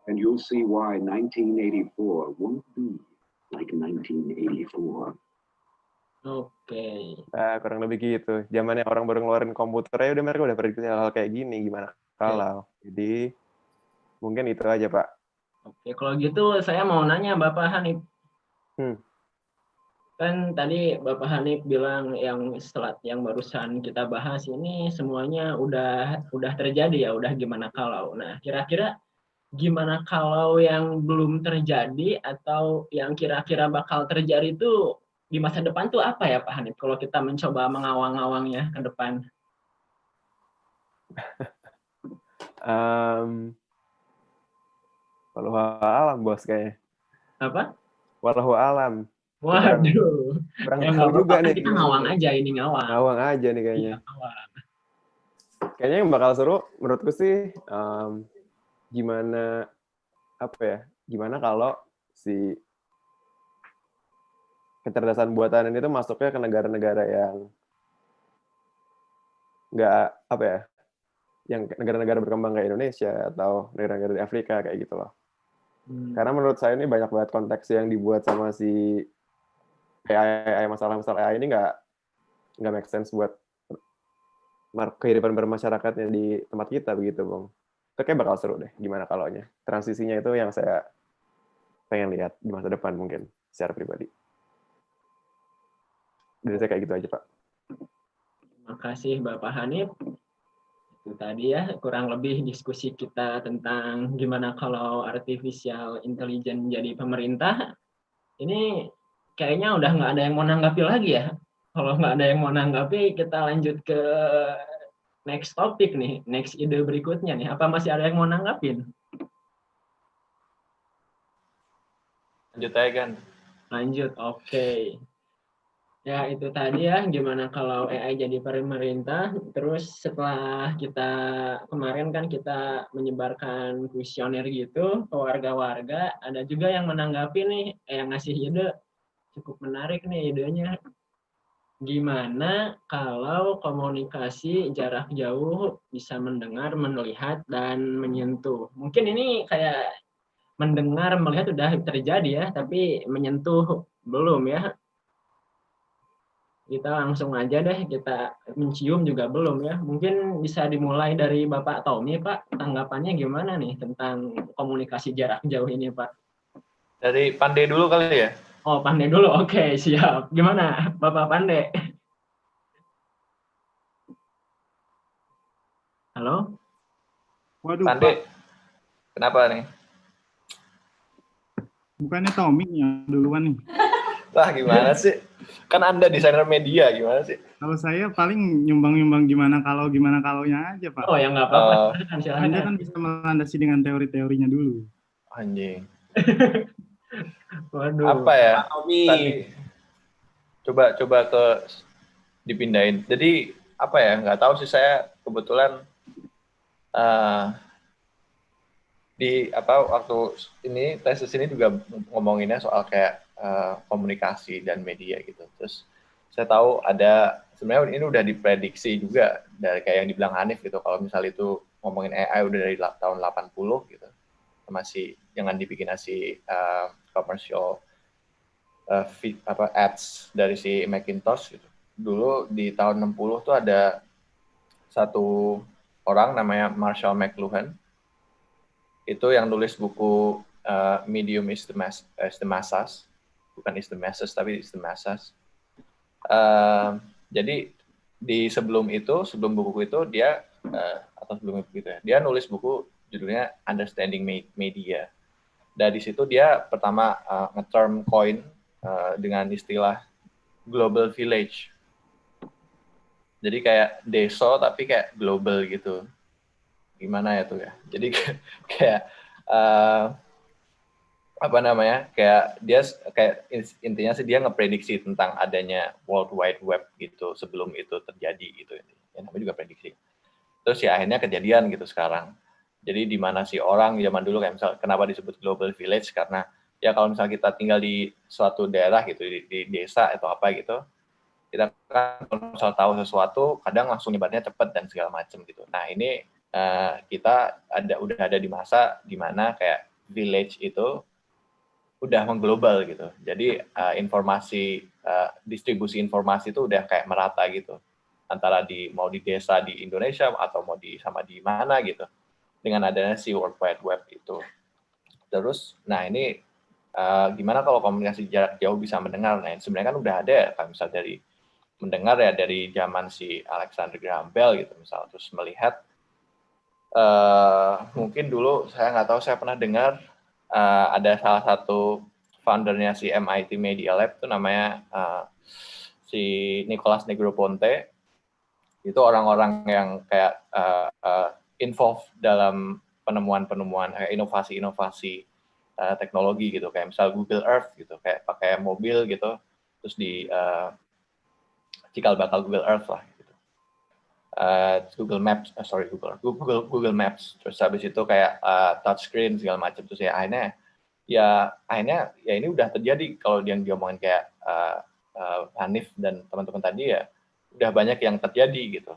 And you'll see why 1984 won't be like 1984. Oke. Kurang lebih gitu. Zamannya orang baru ngeluarin komputer ya mereka udah prediksi hal-hal kayak gini, gimana kalau. Jadi mungkin itu aja Pak. Oke, kalau gitu saya mau nanya Bapak Hanif. Kan tadi Bapak Hanif bilang yang barusan kita bahas ini semuanya udah terjadi ya, udah gimana kalau. Nah, kira-kira gimana kalau yang belum terjadi atau yang kira-kira bakal terjadi itu di masa depan tuh apa ya Pak Hanif? Kalau kita mencoba mengawang-awangnya ke depan. Wallahu alam bos kayaknya. Apa? Wallahu alam. Waduh. Kurang Ya, tahu nggak juga apa-apa, nih. kita ngawang aja, ini ngawang. Ngawang aja nih kayaknya. Iya, ngawang. Kayaknya yang bakal seru menurutku sih gimana kalau si kecerdasan buatan ini tuh masuknya ke negara-negara yang nggak yang negara-negara berkembang kayak Indonesia atau negara-negara di Afrika kayak gitu loh. Karena menurut saya ini banyak banget konteks yang dibuat sama si AI, masalah-masalah AI ini nggak make sense buat kehidupan bermasyarakatnya di tempat kita begitu, Bang. Itu kayak bakal seru deh gimana kalaunya. Transisinya itu yang saya pengen lihat di masa depan mungkin secara pribadi. Dari saya kayak gitu aja, Pak. Terima kasih Bapak Hanif. Itu tadi ya kurang lebih diskusi kita tentang gimana kalau artificial intelligence jadi pemerintah. Ini kayaknya udah nggak ada yang mau nanggapi lagi ya. Kalau nggak ada yang mau nanggapi, kita lanjut ke next topik nih, next ide berikutnya nih. Apa masih ada yang mau nanggapin? Lanjut aja kan. Lanjut, oke. Ya, itu tadi ya, gimana kalau AI jadi pemerintah. Terus setelah kita kemarin kan kita menyebarkan kuesioner gitu ke warga-warga, ada juga yang menanggapi nih, yang ngasih ide, cukup menarik nih idenya. Gimana kalau komunikasi jarak jauh bisa mendengar, melihat, dan menyentuh? Mungkin ini kayak mendengar, melihat udah terjadi ya, tapi menyentuh belum ya. Kita langsung aja deh, kita mencium juga belum ya. Mungkin bisa dimulai dari Bapak Tommy, Pak. Tanggapannya gimana nih tentang komunikasi jarak jauh ini, Pak? Dari Pandey dulu kali ya? Oh, Pandey dulu. Oke, siap. Gimana, Bapak Pandey? Halo? Waduh, Pandey, Pak. kenapa nih? Bukannya Tommy yang duluan nih. Wah, gimana sih? Kan Anda desainer media, gimana sih? Kalau saya paling nyumbang-nyumbang gimana kalaunya aja, Pak. Oh, ya nggak apa-apa. Silakan. Anda kan bisa melandasi dengan teori-teorinya dulu. Anjing. Waduh. Apa ya? Tadi coba ke dipindahin. Jadi apa ya? Nggak tahu sih, saya kebetulan waktu ini tesis ini juga ngomonginnya soal kayak komunikasi dan media gitu. Terus saya tahu ada sebenarnya ini udah diprediksi juga dari kayak yang dibilang Hanif gitu, kalau misal itu ngomongin AI udah dari tahun 80 gitu. Masih jangan dibikin commercial ads dari si Macintosh gitu. Dulu di tahun 60 tuh ada satu orang namanya Marshall McLuhan. Itu yang nulis buku Medium is the Masses, bukan is the Masses tapi is the Masses. Jadi sebelum buku itu dia atau sebelum buku itu ya, dia nulis buku judulnya Understanding Media. Dan di situ dia pertama nge-term coin dengan istilah global village. Jadi kayak deso tapi kayak global gitu. Gimana ya tuh ya? Jadi kayak intinya sih dia ngeprediksi tentang adanya World Wide Web gitu sebelum itu terjadi gitu. Ya namanya juga prediksi. Terus ya akhirnya kejadian gitu sekarang. Jadi di mana sih orang zaman dulu kayak misal kenapa disebut global village, karena ya kalau misal kita tinggal di suatu daerah gitu di desa atau apa gitu, kita kan kalau misal tahu sesuatu kadang langsung nyebarnya cepat dan segala macam gitu. Nah ini kita udah ada di masa di mana kayak village itu udah mengglobal gitu. Jadi distribusi informasi itu udah kayak merata gitu. Antara mau di desa di Indonesia atau mau di mana gitu. Dengan adanya si World Wide Web itu. Terus, nah ini gimana kalau komunikasi jarak jauh bisa mendengar? Nah, sebenarnya kan udah ada ya, kan misal dari mendengar ya dari zaman si Alexander Graham Bell gitu misal, terus melihat mungkin dulu saya nggak tahu, saya pernah dengar ada salah satu foundernya si MIT Media Lab itu namanya si Nicholas Negroponte. Itu orang-orang yang kayak involved dalam penemuan-penemuan inovasi-inovasi teknologi gitu, kayak misal Google Earth gitu, kayak pakai mobil gitu, terus di cikal bakal Google Earth lah gitu. Google Maps, Google Maps, terus habis itu kayak touchscreen segala macam, terus ya akhirnya ya ini udah terjadi kalau yang diomongin kayak Hanif dan teman-teman tadi ya, udah banyak yang terjadi gitu,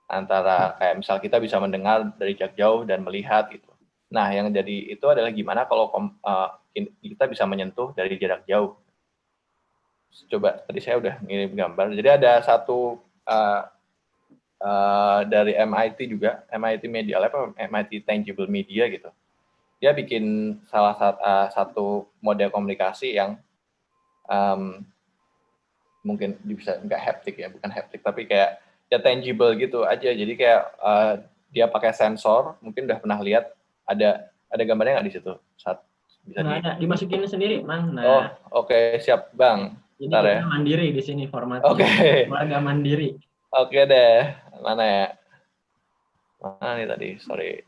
antara kayak misal kita bisa mendengar dari jarak jauh dan melihat gitu. Nah, yang jadi itu adalah gimana kalau kita bisa menyentuh dari jarak jauh. Coba, tadi saya udah ngirim gambar. Jadi ada satu dari MIT juga, MIT Media Lab, MIT Tangible Media gitu. Dia bikin salah satu model komunikasi yang mungkin bisa nggak haptik ya, bukan haptik, tapi kayak ya tangible gitu aja. Jadi kayak dia pakai sensor, mungkin udah pernah lihat, ada gambarnya nggak di situ? Bisa dimasukin sendiri, Mang. Nah, oh, oke, siap, Bang. Jadi Bentar kita ya. mandiri di sini formatnya. Oke. Keluarga mandiri. Oke deh. Mana ya? Mana nih tadi? Sorry.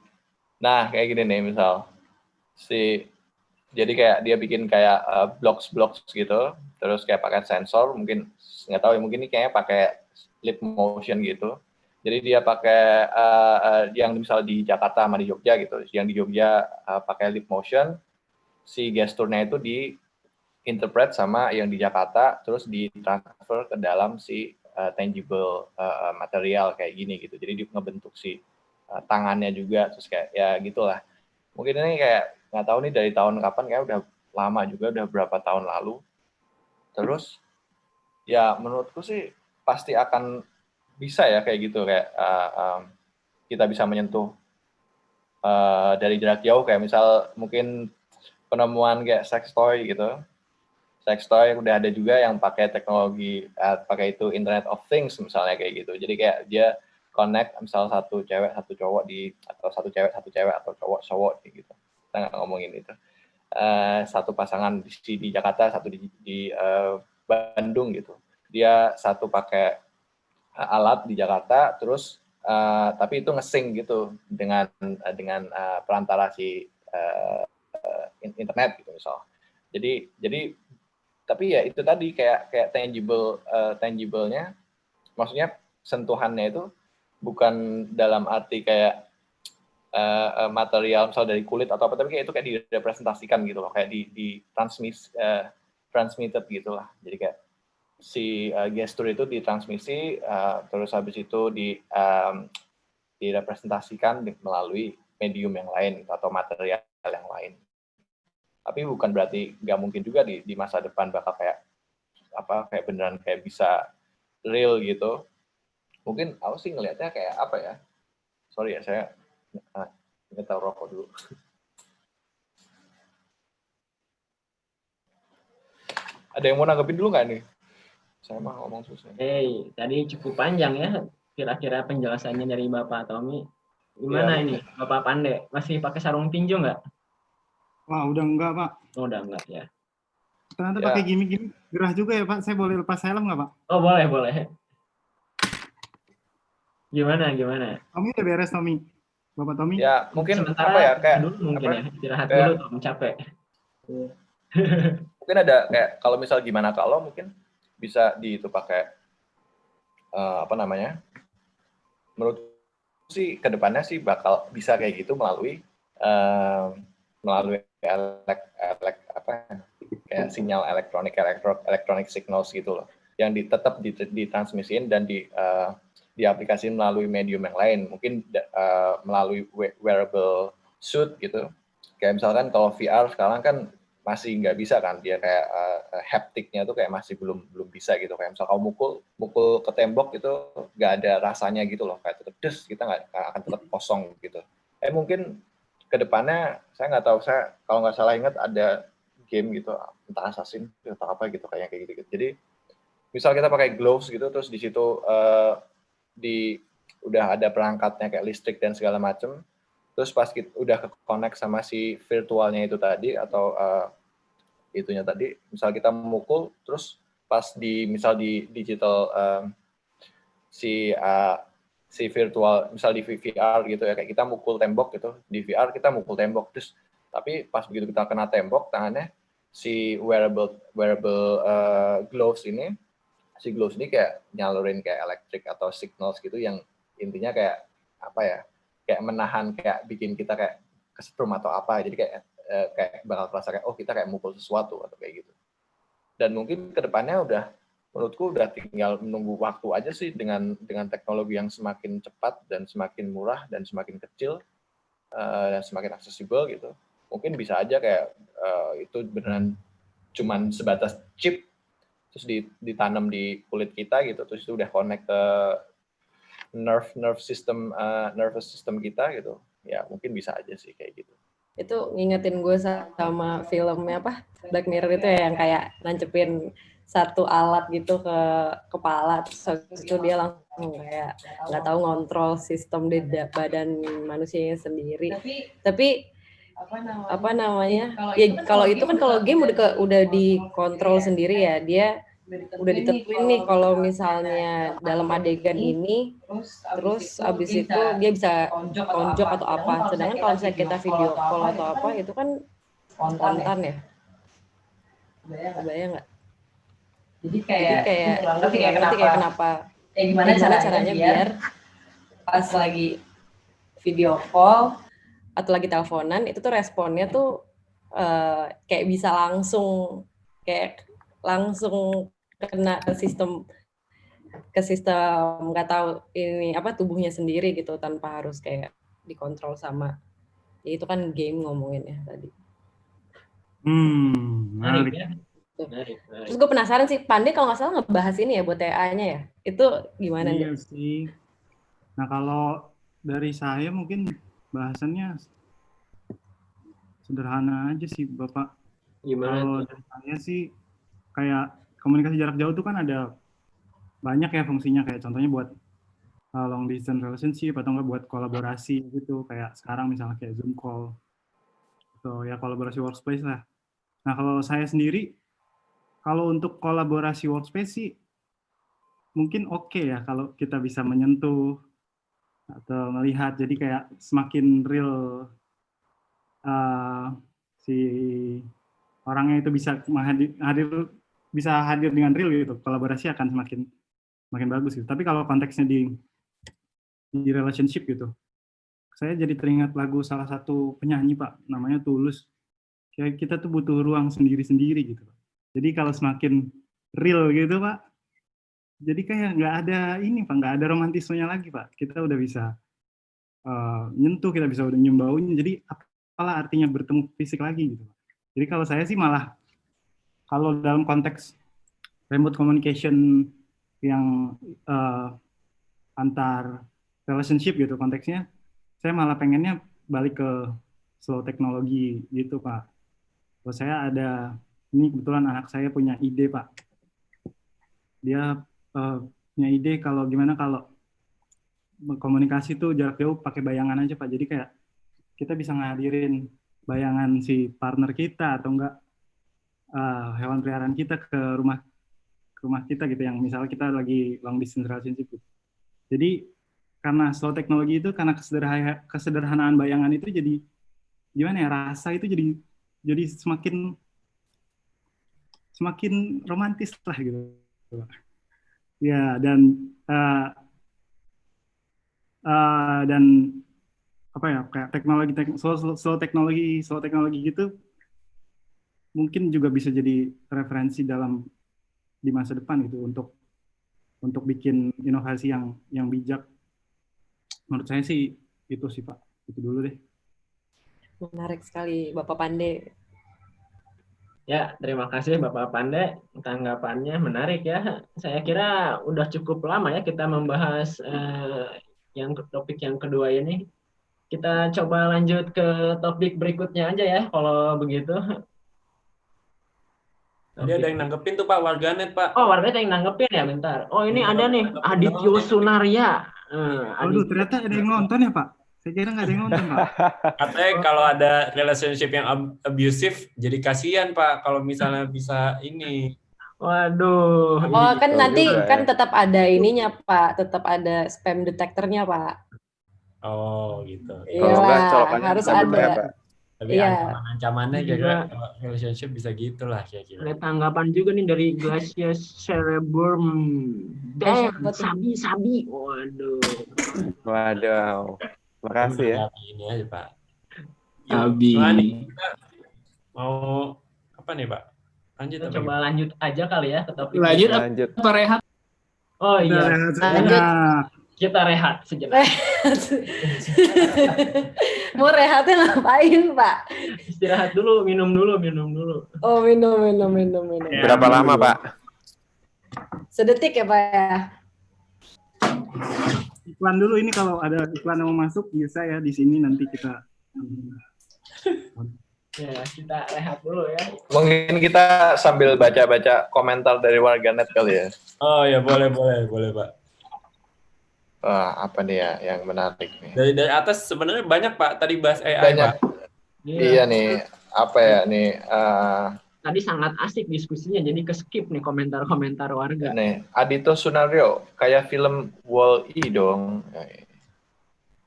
Nah, kayak gini nih misal. Jadi kayak dia bikin kayak blocks gitu, terus kayak pakai sensor, mungkin nggak tahu ya, mungkin ini kayaknya pakai lip motion gitu. Jadi dia pakai yang misal di Jakarta sama di Jogja gitu, yang di Jogja pakai lip motion, si gesturnya itu diinterpret sama yang di Jakarta, terus ditransfer ke dalam si tangible material kayak gini gitu. Jadi dia ngebentuk si tangannya juga, terus kayak ya gitulah. Mungkin ini kayak nggak tahu nih dari tahun kapan, kayak udah lama juga, udah berapa tahun lalu. Terus ya menurutku sih pasti akan bisa ya kayak gitu, kayak kita bisa menyentuh dari jarak jauh, kayak misal mungkin penemuan kayak sex toy gitu. Sex toy udah ada juga yang pakai teknologi pakai itu Internet of Things misalnya kayak gitu. Jadi kayak dia connect misal satu cewek satu cowok atau satu cewek atau cowok kayak gitu. Kita nggak ngomongin itu. Satu pasangan di Jakarta, satu di Bandung gitu. Dia satu pakai alat di Jakarta, terus tapi itu nge-sync gitu dengan perantara si internet gitu misal. Jadi tapi ya itu tadi kayak tangible-nya, maksudnya sentuhannya itu bukan dalam arti kayak material misal dari kulit atau apa, tapi kayak itu kayak direpresentasikan gitu loh, kayak di transmitted gitu lah. Jadi kayak si gestur itu ditransmisi, terus habis itu direpresentasikan melalui medium yang lain atau material yang lain. Tapi bukan berarti nggak mungkin juga di masa depan bakal kayak beneran kayak bisa real gitu. Mungkin aku sih ngelihatnya kayak apa ya? Sorry ya, saya ngetar rokok dulu. Ada yang mau nanggepin dulu nggak nih? Saya mah ngomong susah. Tadi cukup panjang ya kira-kira penjelasannya dari Bapak Tommy. Gimana ya, ini Bapak Pande? Masih pakai sarung tinju nggak? Wah, udah enggak, Pak. Oh, udah enggak ya. Ternyata pakai gimmick gerah juga ya, Pak. Saya boleh lepas helm nggak, Pak? Oh, boleh. Gimana? Tommy udah beres, Tommy. Bapak Tommy? Ya, mungkin sementara apa ya, kayak dulu mungkin apa, ya, istirahat dulu, Tom, capek. Mungkin ada kayak kalau misal gimana kalau mungkin bisa itu pakai apa namanya? Menurut sih kedepannya sih bakal bisa kayak gitu melalui kayak sinyal electronic signals gitu loh, yang tetap ditransmisiin dan diaplikasikan melalui medium yang lain, mungkin melalui wearable suit gitu. Kayak misalkan kalau VR sekarang kan masih nggak bisa kan, dia kayak haptiknya tuh kayak masih belum bisa gitu. Kayak misal kamu mukul ke tembok itu nggak ada rasanya gitu loh, kayak tetap des, kita nggak akan tetap kosong gitu. Mungkin kedepannya saya nggak tahu, saya kalau nggak salah ingat ada game gitu, entah Assassin atau apa gitu kayak gitu. Jadi misal kita pakai gloves gitu, terus di situ udah ada perangkatnya kayak listrik dan segala macam. Terus pas kita udah connect sama si virtualnya itu tadi atau itunya tadi, misal kita memukul, terus pas misal di digital si virtual, misal di VR gitu ya, kayak kita mukul tembok gitu, di VR kita mukul tembok, terus tapi pas begitu kita kena tembok, tangannya si wearable gloves ini kayak nyalurin kayak elektrik atau signals gitu yang intinya kayak apa ya, kayak menahan, kayak bikin kita kayak kesetrum atau apa, jadi kayak bakal terasa kayak kita kayak mukul sesuatu atau kayak gitu. Dan mungkin kedepannya menurutku udah tinggal menunggu waktu aja sih dengan teknologi yang semakin cepat dan semakin murah dan semakin kecil dan semakin aksesibel gitu. Mungkin bisa aja kayak itu beneran cuman sebatas chip terus ditanam di kulit kita gitu, terus itu udah connect ke nervous system kita gitu. Ya mungkin bisa aja sih kayak gitu. Itu ngingetin gue sama filmnya apa Black Mirror itu ya, yang kayak nancepin satu alat gitu ke kepala, terus habis itu dia langsung kayak nggak tahu ngontrol sistem di badan manusianya sendiri. Tapi apa namanya? Ya kalau itu kan kalau game udah dikontrol sendiri ya, dia udah ditentuin nih kalau misalnya dalam adegan ini, terus abis itu dia bisa tonjok atau apa. Sedangkan kalau misalnya kita video call atau apa, itu kan spontan ya. Kebayang nggak? Jadi kayak ngerti kayak kenapa, gimana caranya biar pas lagi video call atau lagi teleponan itu tuh responnya tuh kayak bisa langsung kena ke sistem nggak tahu ini apa tubuhnya sendiri gitu, tanpa harus kayak dikontrol sama ya, itu kan game ngomongin ya tadi. Menarik ya. Terus gue penasaran sih, Pandey kalau nggak salah ngebahas ini ya buat TA-nya ya, itu gimana nih? Iya sih. Nah kalau dari saya mungkin bahasannya sederhana aja sih Bapak. Gimana? Kalau dari saya sih kayak komunikasi jarak jauh itu kan ada banyak ya fungsinya, kayak contohnya buat long distance relationship atau enggak buat kolaborasi gitu, kayak sekarang misalnya kayak Zoom call atau ya kolaborasi workspace lah. Nah kalau saya sendiri, kalau untuk kolaborasi workspace sih mungkin oke ya kalau kita bisa menyentuh atau melihat, jadi kayak semakin real si orangnya itu bisa hadir dengan real gitu, kolaborasi akan semakin bagus gitu. Tapi kalau konteksnya di relationship gitu, saya jadi teringat lagu salah satu penyanyi Pak, namanya Tulus. Kayak kita tuh butuh ruang sendiri-sendiri gitu. Jadi kalau semakin real gitu Pak, jadi kayak nggak ada ini Pak, nggak ada romantismenya lagi Pak. Kita udah bisa nyentuh, kita bisa udah nyium baunya. Jadi apalah artinya bertemu fisik lagi gitu. Jadi kalau saya sih malah kalau dalam konteks remote communication yang antar relationship gitu konteksnya, saya malah pengennya balik ke slow teknologi gitu Pak. Kalau saya ada, ini kebetulan anak saya punya ide Pak. Dia punya ide kalau gimana kalau komunikasi tuh jarak jauh pakai bayangan aja Pak. Jadi kayak kita bisa ngadirin bayangan si partner kita atau enggak hewan peliharaan kita ke rumah kita gitu, yang misalnya kita lagi long distance relationship gitu. Jadi karena slow teknologi itu, karena kesederhanaan bayangan itu, jadi gimana ya, rasa itu jadi semakin romantis lah gitu. Ya, dan apa ya, kayak slow teknologi gitu mungkin juga bisa jadi referensi di masa depan gitu untuk bikin inovasi yang bijak. Menurut saya sih itu sih Pak. Itu dulu deh. Menarik sekali Bapak Pandey. Ya, terima kasih Bapak Pandey, tanggapannya menarik ya. Saya kira udah cukup lama ya kita membahas topik yang kedua ini. Kita coba lanjut ke topik berikutnya aja ya, kalau begitu. Tadi ada yang nanggepin tuh Pak, warganet Pak. Oh, warganet yang nanggepin ya, bentar. Oh, ini ada nih, Adityo Sunaria. Waduh, ternyata ada yang nonton ya, Pak? Saya kira nggak ada yang nonton, Pak. Katanya kalau ada relationship yang abusive, jadi kasihan Pak, kalau misalnya bisa ini. Waduh. Oh, kan nanti juga, kan ya. tetap ada ininya, Pak. Tetap ada spam detektornya, Pak. Oh gitu. Kalau nggak, Iyalah, colokannya harus bisa bener ya, ada. Pak. Tapi Iya. ancaman-ancamannya kira kalau relationship bisa gitulah kira-kira. Ada tanggapan juga nih dari Glacier Cerebrum. Damn, siapa tuh? sabi. Waduh. Waduh. Makasih ya. Menanggapi ini aja Pak. Abi. Kita mau apa nih Pak? Lanjut Kita apa coba gitu? lanjut aja kali ya ke topik. Lanjut Lanjut. apa rehat? Oh iya, Lanjut. kita rehat sejenak. Mau rehatnya ngapain, Pak? Istirahat dulu, minum dulu. Oh, minum. Ya, Berapa lama, Pak? Sedetik ya, Pak ya? Iklan dulu ini, kalau ada iklan yang mau masuk bisa ya di sini, nanti kita. Ya, kita rehat dulu ya. Mungkin kita sambil baca-baca komentar dari warganet kali ya. Oh ya boleh Pak. Wah, apa nih ya yang menarik nih? Dari atas sebenarnya banyak Pak. Tadi bahas AI Banyak. Pak. Iya nih, apa ya nih? Tadi sangat asik diskusinya, jadi ke-skip nih komentar-komentar warga. Nih, Adito Sunario, kayak film Wall-E dong.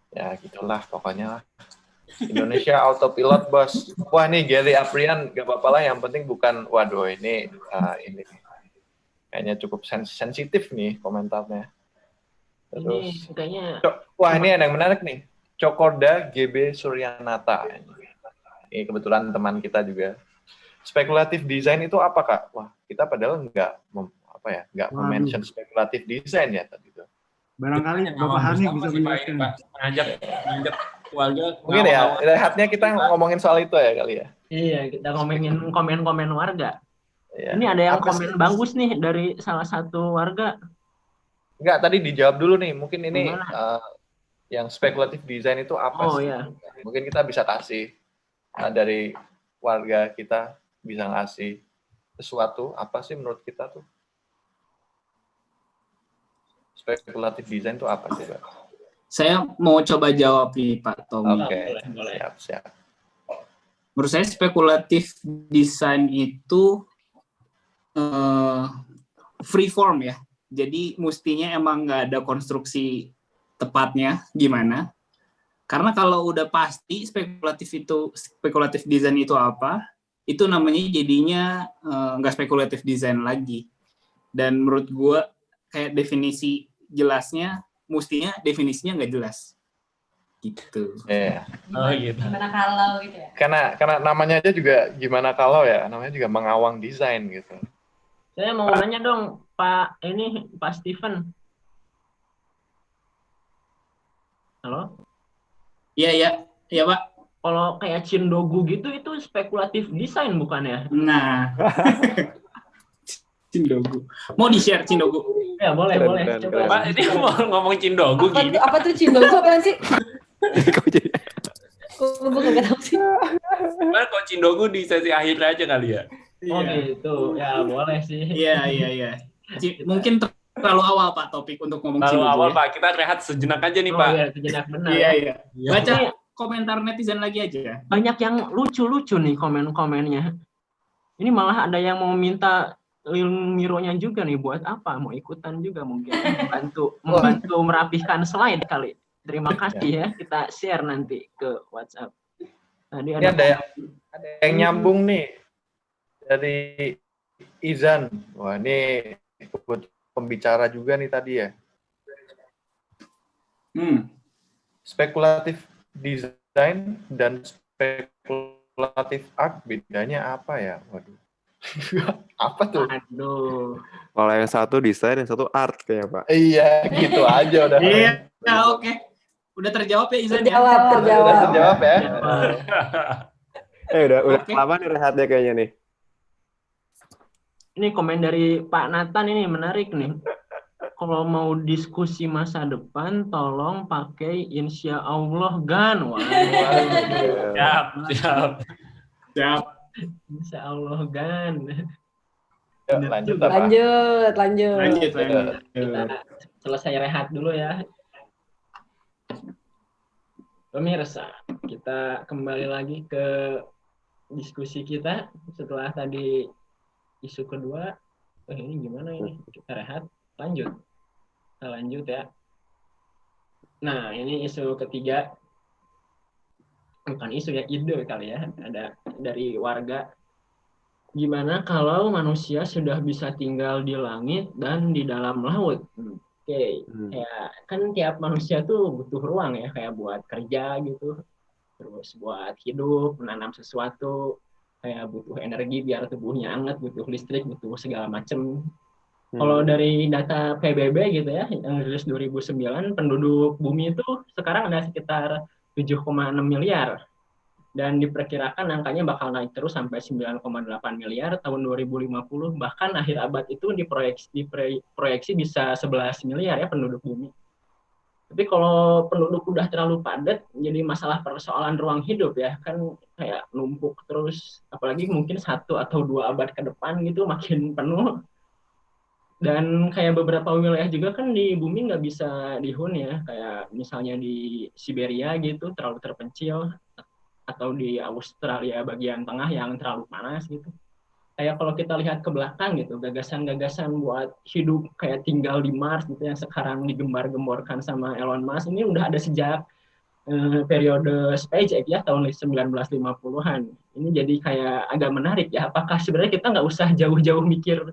Ya, gitulah pokoknya lah. Indonesia autopilot, bos. Wah, nih Gary Aprian, gak apa-apa lah. Yang penting bukan, waduh ini kayaknya cukup sensitif nih komentarnya. Terus, Ini kayaknya wah ini ada yang menarik nih. Cokorda GB Suryanata. Ini kebetulan teman kita juga. Spekulatif desain itu apa, Kak? Wah, kita padahal nggak mention spekulatif desain ya tadi itu. Barangkali Kita Bapak Hani bisa sih, Pak, menjelaskan. Pak. Mengajak keluarga. Mungkin ya, rehatnya kita ngomongin soal itu ya kali ya. iya, kita ngomongin komen-komen warga. Ya. Ini ada yang Apa komen sih? bagus nih dari salah satu warga. Enggak, tadi dijawab dulu nih. Mungkin ini Gimana? yang spekulatif desain itu apa Oh sih? ya. Mungkin kita bisa kasih dari warga kita bisa ngasih sesuatu apa sih menurut kita tuh? Spekulatif desain itu apa sih, Pak? Saya mau coba jawab nih Pak Tommy. Oke, boleh. siap. Menurut saya spekulatif desain itu free form ya. Jadi mestinya emang nggak ada konstruksi tepatnya gimana. Karena kalau udah pasti spekulatif desain itu apa, itu namanya jadinya nggak spekulatif desain lagi. Dan menurut gue kayak definisi jelasnya, mestinya definisinya nggak jelas. Gitu. Iya. Oh gitu. Gimana kalau gitu ya? Karena namanya aja juga gimana kalau ya, namanya juga mengawang desain gitu. Saya mau nanya dong, Pak Steven. Halo? Iya Pak. Kalau kayak Cindogu gitu itu spekulatif desain bukan ya? Nah, Cindogu. Mau di-share Cindogu? Ya boleh. Keren. Coba. Pak ini mau ngomong Cindogu gini. Apa tuh Cindogu apaan sih? Kok jadi? Gue nggak tahu sih. Pak kok Cindogu di sesi akhir aja kali ya. Oh gitu, ya boleh sih. Iya. Mungkin terlalu awal Pak topik untuk ngomong Lalu Cindogu. awal Ya. Pak, kita rehat sejenak aja nih Oh Pak. iya, sejenak benar. Iya. Baca Ini komentar netizen lagi aja. banyak yang lucu-lucu nih komen-komennya. Ini malah ada yang mau minta Lil Mironya juga nih, buat apa? Mau ikutan juga mungkin. Membantu merapihkan slide kali. Terima kasih ya, kita share nanti ke WhatsApp. Tadi Ini ada yang nyambung nih dari Izan. Wah, ini ikut pembicara juga nih tadi ya. Spekulatif desain dan spekulatif art bedanya apa ya? Waduh. Apa tuh? Aduh. Kalau yang satu desain, yang satu art kayaknya, Pak. Iya, gitu aja udah. Iya, oke. Udah terjawab ya Izan ya? Udah terjawab ya. Udah Oke. lama nih rehatnya kayaknya nih. Ini komen dari Pak Nathan ini menarik nih. kalau mau diskusi masa depan, tolong pakai insya Allah gan. Wah, Siap, siap. Siap. insya Allah gan. Yuk, Bener lanjut juga. apa? Lanjut, lanjut. Lanjut. Kita selesai rehat dulu ya. Pemirsa, kita kembali lagi ke diskusi kita setelah tadi isu kedua. Ini gimana ini? Kita rehat, lanjut. Kita lanjut ya. Nah, ini isu ketiga. Bukan isu ya, ide kali ya. Ada dari warga. Gimana kalau manusia sudah bisa tinggal di langit dan di dalam laut? Oke, ya kan tiap manusia tuh butuh ruang ya, kayak buat kerja gitu, terus buat hidup, menanam sesuatu, kayak butuh energi biar tubuhnya hangat, butuh listrik, butuh segala macem. Kalau dari data PBB gitu ya, yang rilis 2009, penduduk bumi itu sekarang ada sekitar 7,6 miliar. Dan diperkirakan angkanya bakal naik terus sampai 9,8 miliar tahun 2050. Bahkan akhir abad itu diproyeksi bisa 11 miliar ya penduduk bumi. Tapi kalau penduduk udah terlalu padat, jadi masalah persoalan ruang hidup ya, kan kayak numpuk terus, apalagi mungkin 1 atau 2 abad ke depan gitu makin penuh. Dan kayak beberapa wilayah juga kan di bumi nggak bisa dihuni ya, kayak misalnya di Siberia gitu, terlalu terpencil, atau di Australia bagian tengah yang terlalu panas gitu. Kayak kalau kita lihat ke belakang gitu, gagasan-gagasan buat hidup kayak tinggal di Mars gitu yang sekarang digembar-gemborkan sama Elon Musk ini udah ada sejak periode SpaceX ya tahun 1950-an. Ini jadi kayak agak menarik ya, apakah sebenarnya kita nggak usah jauh-jauh mikir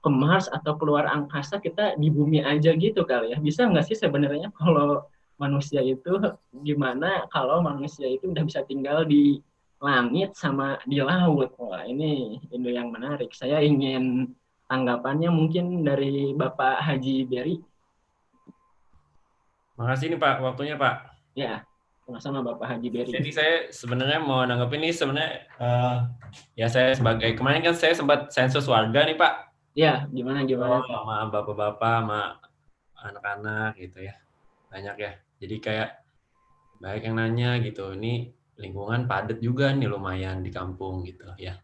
ke Mars atau keluar angkasa, kita di bumi aja gitu kali ya. Bisa nggak sih sebenarnya kalau manusia itu, gimana kalau manusia itu udah bisa tinggal di langit sama di laut? Wah, ini ide yang menarik. Saya ingin tanggapannya mungkin dari Bapak Haji Berry. Makasih nih Pak, waktunya Pak. Ya, sama-sama Bapak Haji Berry. Jadi saya sebenarnya mau nanggepin ini sebenarnya, ya saya sebagai, kemarin kan saya sempat sensus warga nih Pak. Ya, gimana? Sama bapak-bapak, sama anak-anak gitu ya. Banyak ya. Jadi kayak banyak yang nanya gitu, ini lingkungan padat juga nih lumayan di kampung gitu ya.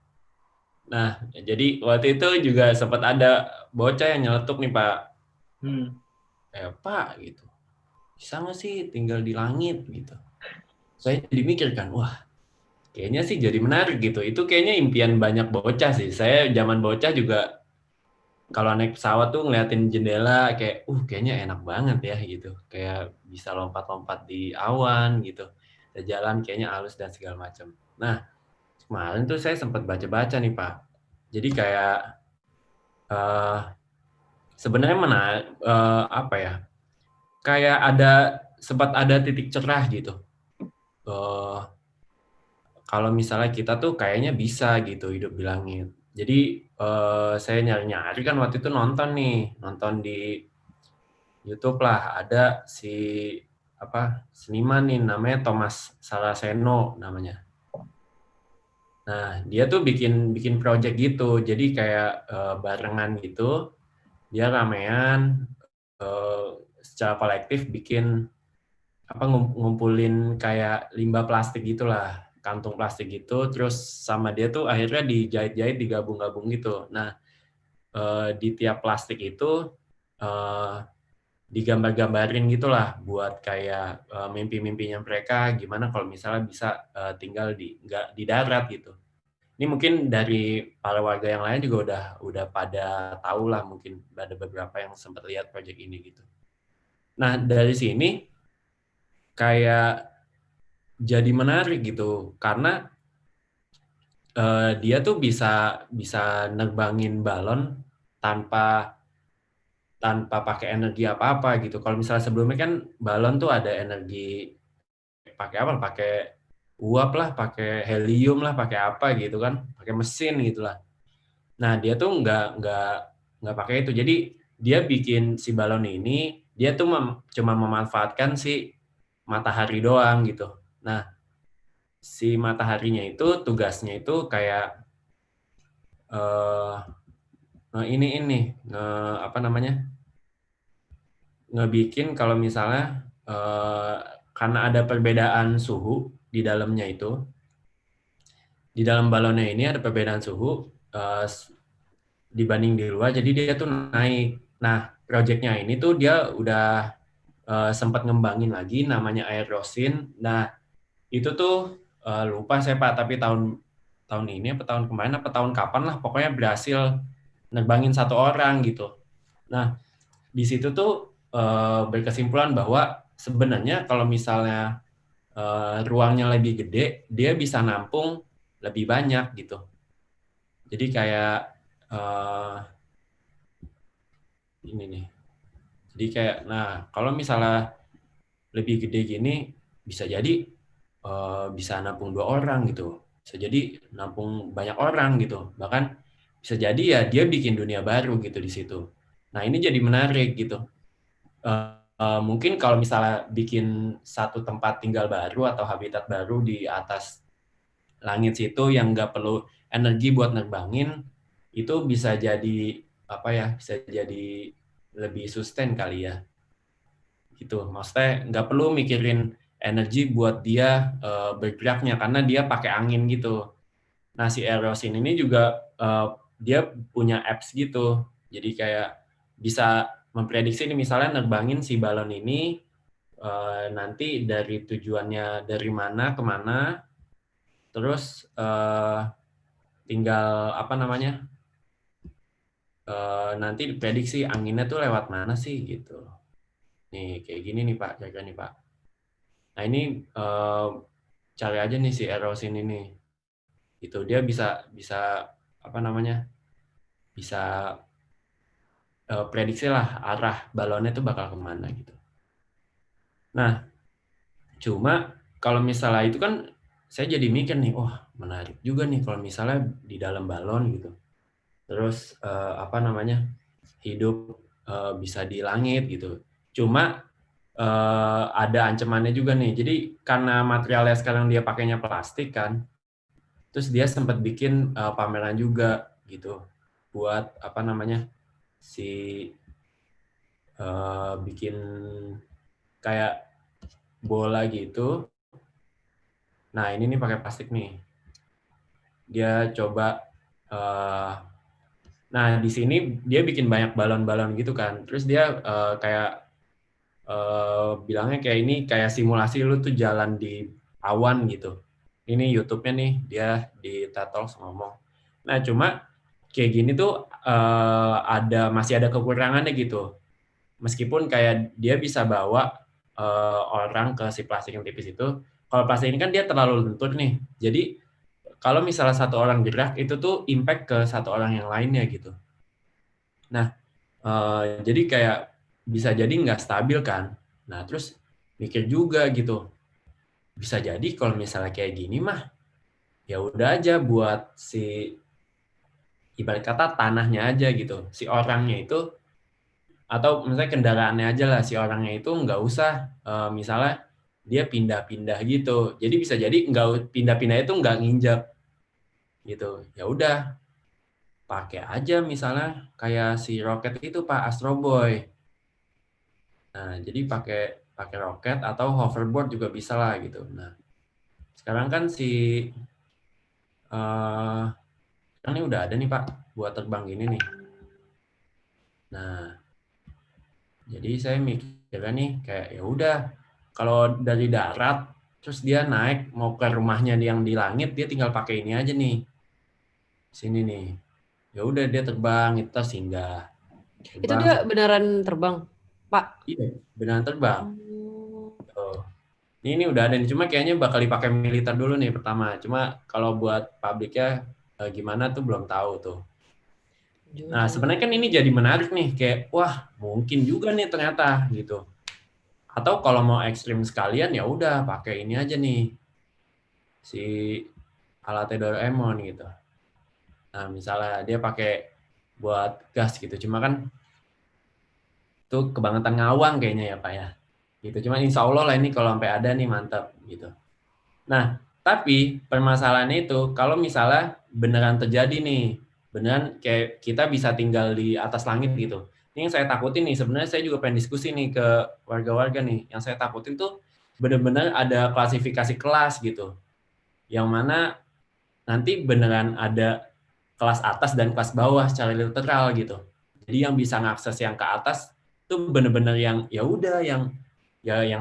Nah, jadi waktu itu juga sempat ada bocah yang nyeletuk nih Pak. Pak gitu, bisa nggak sih tinggal di langit gitu. Saya jadi mikir kan, wah kayaknya sih jadi menarik gitu. Itu kayaknya impian banyak bocah sih. Saya zaman bocah juga kalau naik pesawat tuh ngeliatin jendela kayak, kayaknya enak banget ya gitu. Kayak bisa lompat-lompat di awan gitu. Kita jalan kayaknya halus dan segala macam. Nah, kemarin tuh saya sempat baca-baca nih Pak. Jadi kayak sebenarnya apa ya? Kayak sempat ada titik cerah gitu. Kalau misalnya kita tuh kayaknya bisa gitu hidup di langit. Jadi saya nyari-nyari kan waktu itu nonton di YouTube lah, ada seniman nih namanya Thomas Saraceno namanya. Nah, dia tuh bikin project gitu. Jadi kayak barengan gitu. Dia ramean secara kolektif bikin ngumpulin kayak limbah plastik gitulah. Kantung plastik gitu, terus sama dia tuh akhirnya dijahit-jahit, digabung-gabung gitu. Nah, di tiap plastik itu digambar-gambarin gitulah buat kayak mimpi-mimpinya mereka, gimana kalau misalnya bisa tinggal nggak di darat gitu. Ini mungkin dari para warga yang lain juga udah pada tahu lah, mungkin ada beberapa yang sempat lihat project ini gitu. Nah, dari sini kayak jadi menarik gitu karena dia tuh bisa nerbangin balon tanpa pakai energi apa-apa gitu. Kalau misalnya sebelumnya kan balon tuh ada energi pakai apa? Pakai uap lah, pakai helium lah, pakai apa gitu kan? Pakai mesin gitulah. Nah, dia tuh nggak pakai itu. Jadi dia bikin si balon ini, dia tuh cuma memanfaatkan si matahari doang gitu. Nah, si mataharinya itu tugasnya itu kayak ngebikin kalau misalnya karena ada perbedaan suhu di dalamnya itu, di dalam balonnya ini ada perbedaan suhu dibanding di luar, jadi dia tuh naik. Nah, projectnya ini tuh dia udah sempat ngembangin lagi namanya aerosin. Nah, itu tuh lupa saya Pak, tapi tahun ini apa tahun kemarin apa tahun kapan lah, pokoknya berhasil nerbangin 1 orang gitu. Nah, di situ tuh berkesimpulan bahwa sebenarnya kalau misalnya ruangnya lebih gede, dia bisa nampung lebih banyak gitu. Jadi kayak ini nih. Jadi kayak, nah kalau misalnya lebih gede gini, bisa jadi bisa nampung 2 orang gitu. Bisa jadi nampung banyak orang gitu. Bahkan bisa jadi ya dia bikin dunia baru gitu di situ. Nah ini jadi menarik gitu. Mungkin kalau misalnya bikin satu tempat tinggal baru atau habitat baru di atas langit situ yang nggak perlu energi buat nerbangin, itu bisa jadi apa ya, bisa jadi lebih sustain kali ya gitu. Maksudnya nggak perlu mikirin energi buat dia bergeraknya karena dia pakai angin gitu. Nah si Aerosin ini juga dia punya apps gitu, jadi kayak bisa memprediksi nih misalnya nerbangin si balon ini nanti dari tujuannya dari mana ke mana, terus tinggal apa namanya nanti diprediksi anginnya tuh lewat mana sih gitu. Nih kayak gini nih Pak, jaga nih Pak. Nah ini cari aja nih si Aerosin ini, itu dia bisa apa namanya bisa prediksi lah arah balonnya tuh bakal kemana gitu. Nah cuma kalau misalnya itu kan saya jadi mikir nih, wah menarik juga nih kalau misalnya di dalam balon gitu. Terus apa namanya hidup bisa di langit gitu. Cuma ada ancamannya juga nih. Jadi karena materialnya sekarang dia pakainya plastik kan, terus dia sempat bikin pameran juga gitu buat apa namanya si bikin kayak bola gitu. Nah ini nih pakai plastik nih. Dia coba nah di sini dia bikin banyak balon-balon gitu kan. Terus dia kayak bilangnya kayak ini kayak simulasi lu tuh jalan di awan gitu. Ini YouTube-nya nih, dia di TED Talks ngomong. Nah cuma kayak gini tuh masih ada kekurangannya gitu. Meskipun kayak dia bisa bawa orang ke si plastik yang tipis itu. Kalau plastik ini kan dia terlalu lentur nih. Jadi kalau misalnya satu orang gerak itu tuh impact ke satu orang yang lainnya gitu. Nah jadi kayak bisa jadi nggak stabil kan. Nah terus mikir juga gitu. Bisa jadi kalau misalnya kayak gini mah ya udah aja buat si ibarat kata tanahnya aja gitu. Si orangnya itu atau misalnya kendaraannya aja lah, si orangnya itu nggak usah misalnya dia pindah-pindah gitu. Jadi bisa jadi nggak pindah-pindah itu nggak nginjak gitu. Ya udah pakai aja misalnya kayak si roket itu Pak, Astro Boy. Nah, jadi pakai roket atau hoverboard juga bisa lah gitu. Nah, sekarang kan sekarang ini udah ada nih Pak buat terbang gini nih. Nah, jadi saya mikirnya nih kayak ya udah kalau dari darat terus dia naik mau ke rumahnya yang di langit, dia tinggal pakai ini aja nih. Sini nih. Ya udah dia terbang, itu singgah. Itu dia beneran terbang, Pak? Iya, beneran terbang. Oh. Ini udah ada nih, cuma kayaknya bakal dipakai militer dulu nih pertama. Cuma kalau buat publiknya gimana tuh belum tahu tuh. Nah sebenarnya kan ini jadi menarik nih, kayak wah mungkin juga nih ternyata gitu. Atau kalau mau ekstrim sekalian ya udah pakai ini aja nih si alatnya Doraemon gitu. Nah misalnya dia pakai buat gas gitu, cuma kan itu kebangetan ngawang kayaknya ya Pak ya. Gitu. Cuma insya Allah lah ini kalau sampai ada nih mantap gitu. Nah, tapi permasalahannya itu kalau misalnya beneran terjadi nih, beneran kayak kita bisa tinggal di atas langit gitu. Ini yang saya takutin nih, sebenarnya saya juga pengen diskusi nih ke warga-warga nih. Yang saya takutin tuh benar-benar ada klasifikasi kelas gitu. Yang mana nanti beneran ada kelas atas dan kelas bawah secara literal gitu. Jadi yang bisa ngakses yang ke atas tuh bener-bener yang ya udah yang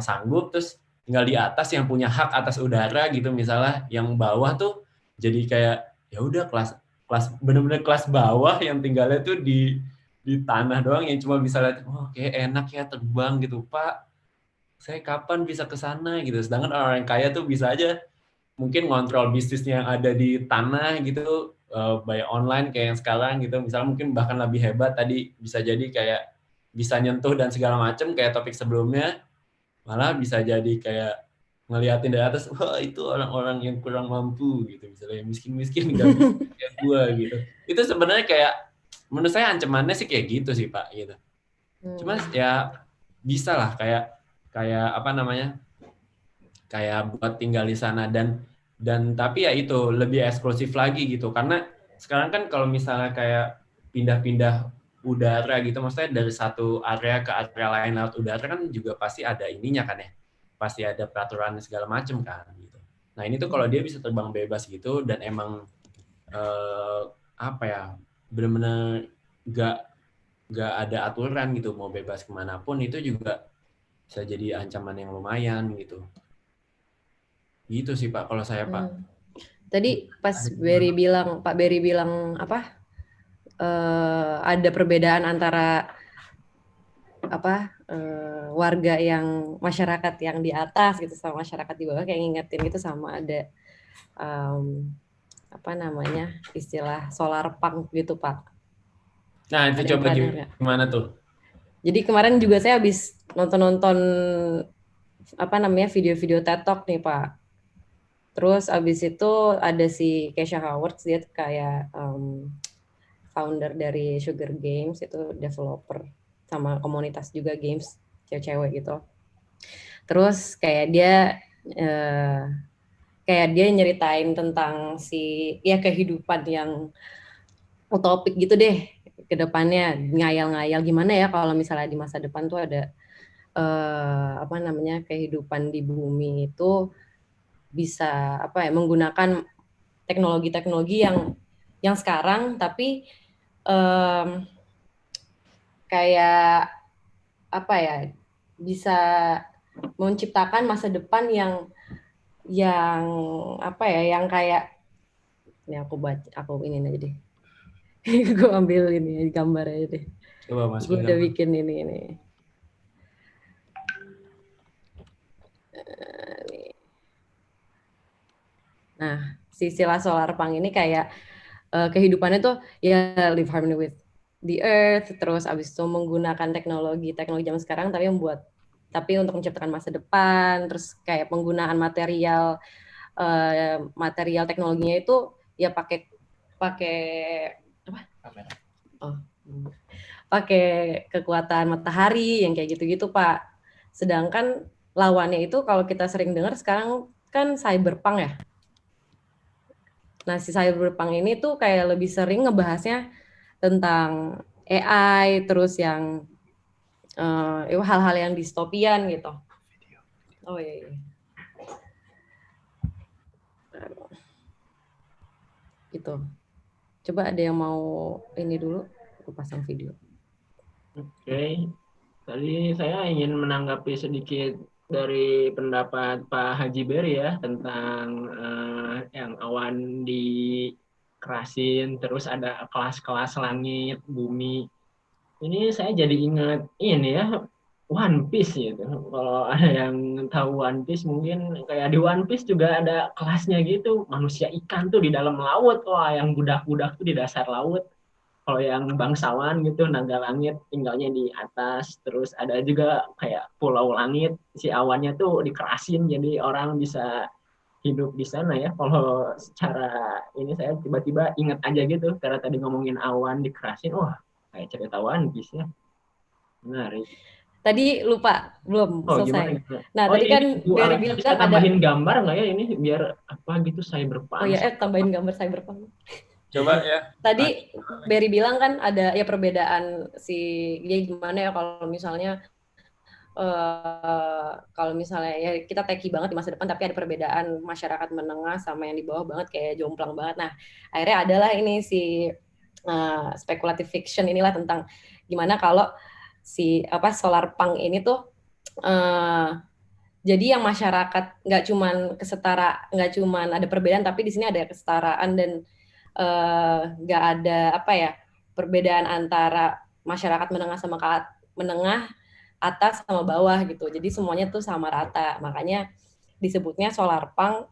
sanggup, terus tinggal di atas yang punya hak atas udara gitu misalnya. Yang bawah tuh jadi kayak ya udah kelas bener-bener kelas bawah yang tinggalnya tuh di tanah doang, yang cuma bisa lihat, oh kayak enak ya terbang gitu Pak, saya kapan bisa ke sana gitu. Sedangkan orang kaya tuh bisa aja mungkin ngontrol bisnisnya yang ada di tanah gitu, by online kayak yang sekarang gitu. Misalnya mungkin bahkan lebih hebat tadi, bisa jadi kayak bisa nyentuh dan segala macam kayak topik sebelumnya, malah bisa jadi kayak ngeliatin dari atas, wah itu orang-orang yang kurang mampu gitu, misalnya yang miskin-miskin nggak bisa kayak gua gitu. Itu sebenarnya kayak menurut saya ancamannya sih kayak gitu sih Pak gitu. Cuma ya bisa lah kayak apa namanya, kayak buat tinggal di sana dan tapi ya itu lebih eksklusif lagi gitu, karena sekarang kan kalau misalnya kayak pindah-pindah udara gitu, maksudnya dari satu area ke area lain lewat udara kan juga pasti ada ininya kan ya, pasti ada peraturan segala macam kan gitu. Nah ini tuh kalau dia bisa terbang bebas gitu dan emang apa ya, benar-benar nggak ada aturan gitu, mau bebas kemanapun, itu juga bisa jadi ancaman yang lumayan gitu. Gitu sih Pak kalau saya Pak. Tadi pas Pak Berry bilang apa? Ada perbedaan antara apa warga yang masyarakat yang di atas gitu sama masyarakat di bawah, kayak ngingetin gitu sama ada apa namanya istilah solar punk gitu Pak. Nah itu coba gimana tuh? Jadi kemarin juga saya habis nonton apa namanya video-video TED Talk nih Pak. Terus abis itu ada si Keisha Howard, dia kayak founder dari Sugar Games, itu developer sama komunitas juga games cewek-cewek gitu. Terus kayak dia nyeritain tentang si ya kehidupan yang utopik gitu deh ke depannya, ngayal-ngayal gimana ya kalau misalnya di masa depan tuh ada apa namanya kehidupan di bumi itu bisa apa ya menggunakan teknologi-teknologi yang sekarang, tapi kayak apa ya bisa menciptakan masa depan yang apa ya, yang kayak ini aku ini aja deh. Gue ambil ini gambar aja deh. Coba Mas. Gue udah bikin ini. Nah, si Sila Solar Punk ini kayak kehidupannya tuh ya live harmony with the earth, terus abis itu menggunakan teknologi zaman sekarang tapi untuk menciptakan masa depan, terus kayak penggunaan material teknologinya itu ya pakai apa? Kamera. Pakai kekuatan matahari yang kayak gitu-gitu Pak. Sedangkan lawannya itu kalau kita sering dengar sekarang kan cyberpunk ya. Nah, si cyberpunk ini tuh kayak lebih sering ngebahasnya tentang AI, terus yang hal-hal yang distopian gitu. Oh iya. Gitu. Coba ada yang mau ini dulu, aku pasang video. Oke. Tadi saya ingin menanggapi sedikit dari pendapat Pak Haji Berry ya tentang yang awan dikerasin, terus ada kelas-kelas langit, bumi. Ini saya jadi ingat ini ya, One Piece gitu. Kalau ada yang tahu One Piece mungkin kayak di One Piece juga ada kelasnya gitu. Manusia ikan tuh di dalam laut, wah yang budak-budak tuh di dasar laut. Kalau yang bangsawan gitu, naga langit tinggalnya di atas. Terus ada juga kayak pulau langit, si awannya tuh dikerasin jadi orang bisa hidup di sana ya. Kalau secara ini saya tiba-tiba ingat aja gitu, karena tadi ngomongin awan dikerasin, wah kayak cerita One Piece ya. Menarik. Tadi lupa, belum selesai. Gimana? Nah, tadi kan Berry bilang bisa tambahin gambar nggak ya ini biar apa gitu cyberpunk. Oh ya, tambahin gambar cyberpunk. Coba ya. Tadi Berry bilang kan ada ya perbedaan ya gimana ya kalau misalnya ya kita teki banget di masa depan tapi ada perbedaan masyarakat menengah sama yang di bawah banget kayak jomplang banget. Nah, akhirnya adalah ini si speculative fiction inilah tentang gimana kalau si solar punk ini tuh jadi yang masyarakat nggak cuman ada perbedaan tapi di sini ada kesetaraan dan nggak ada perbedaan antara masyarakat menengah sama menengah, atas sama bawah gitu. Jadi semuanya tuh sama rata. Makanya disebutnya solar punk,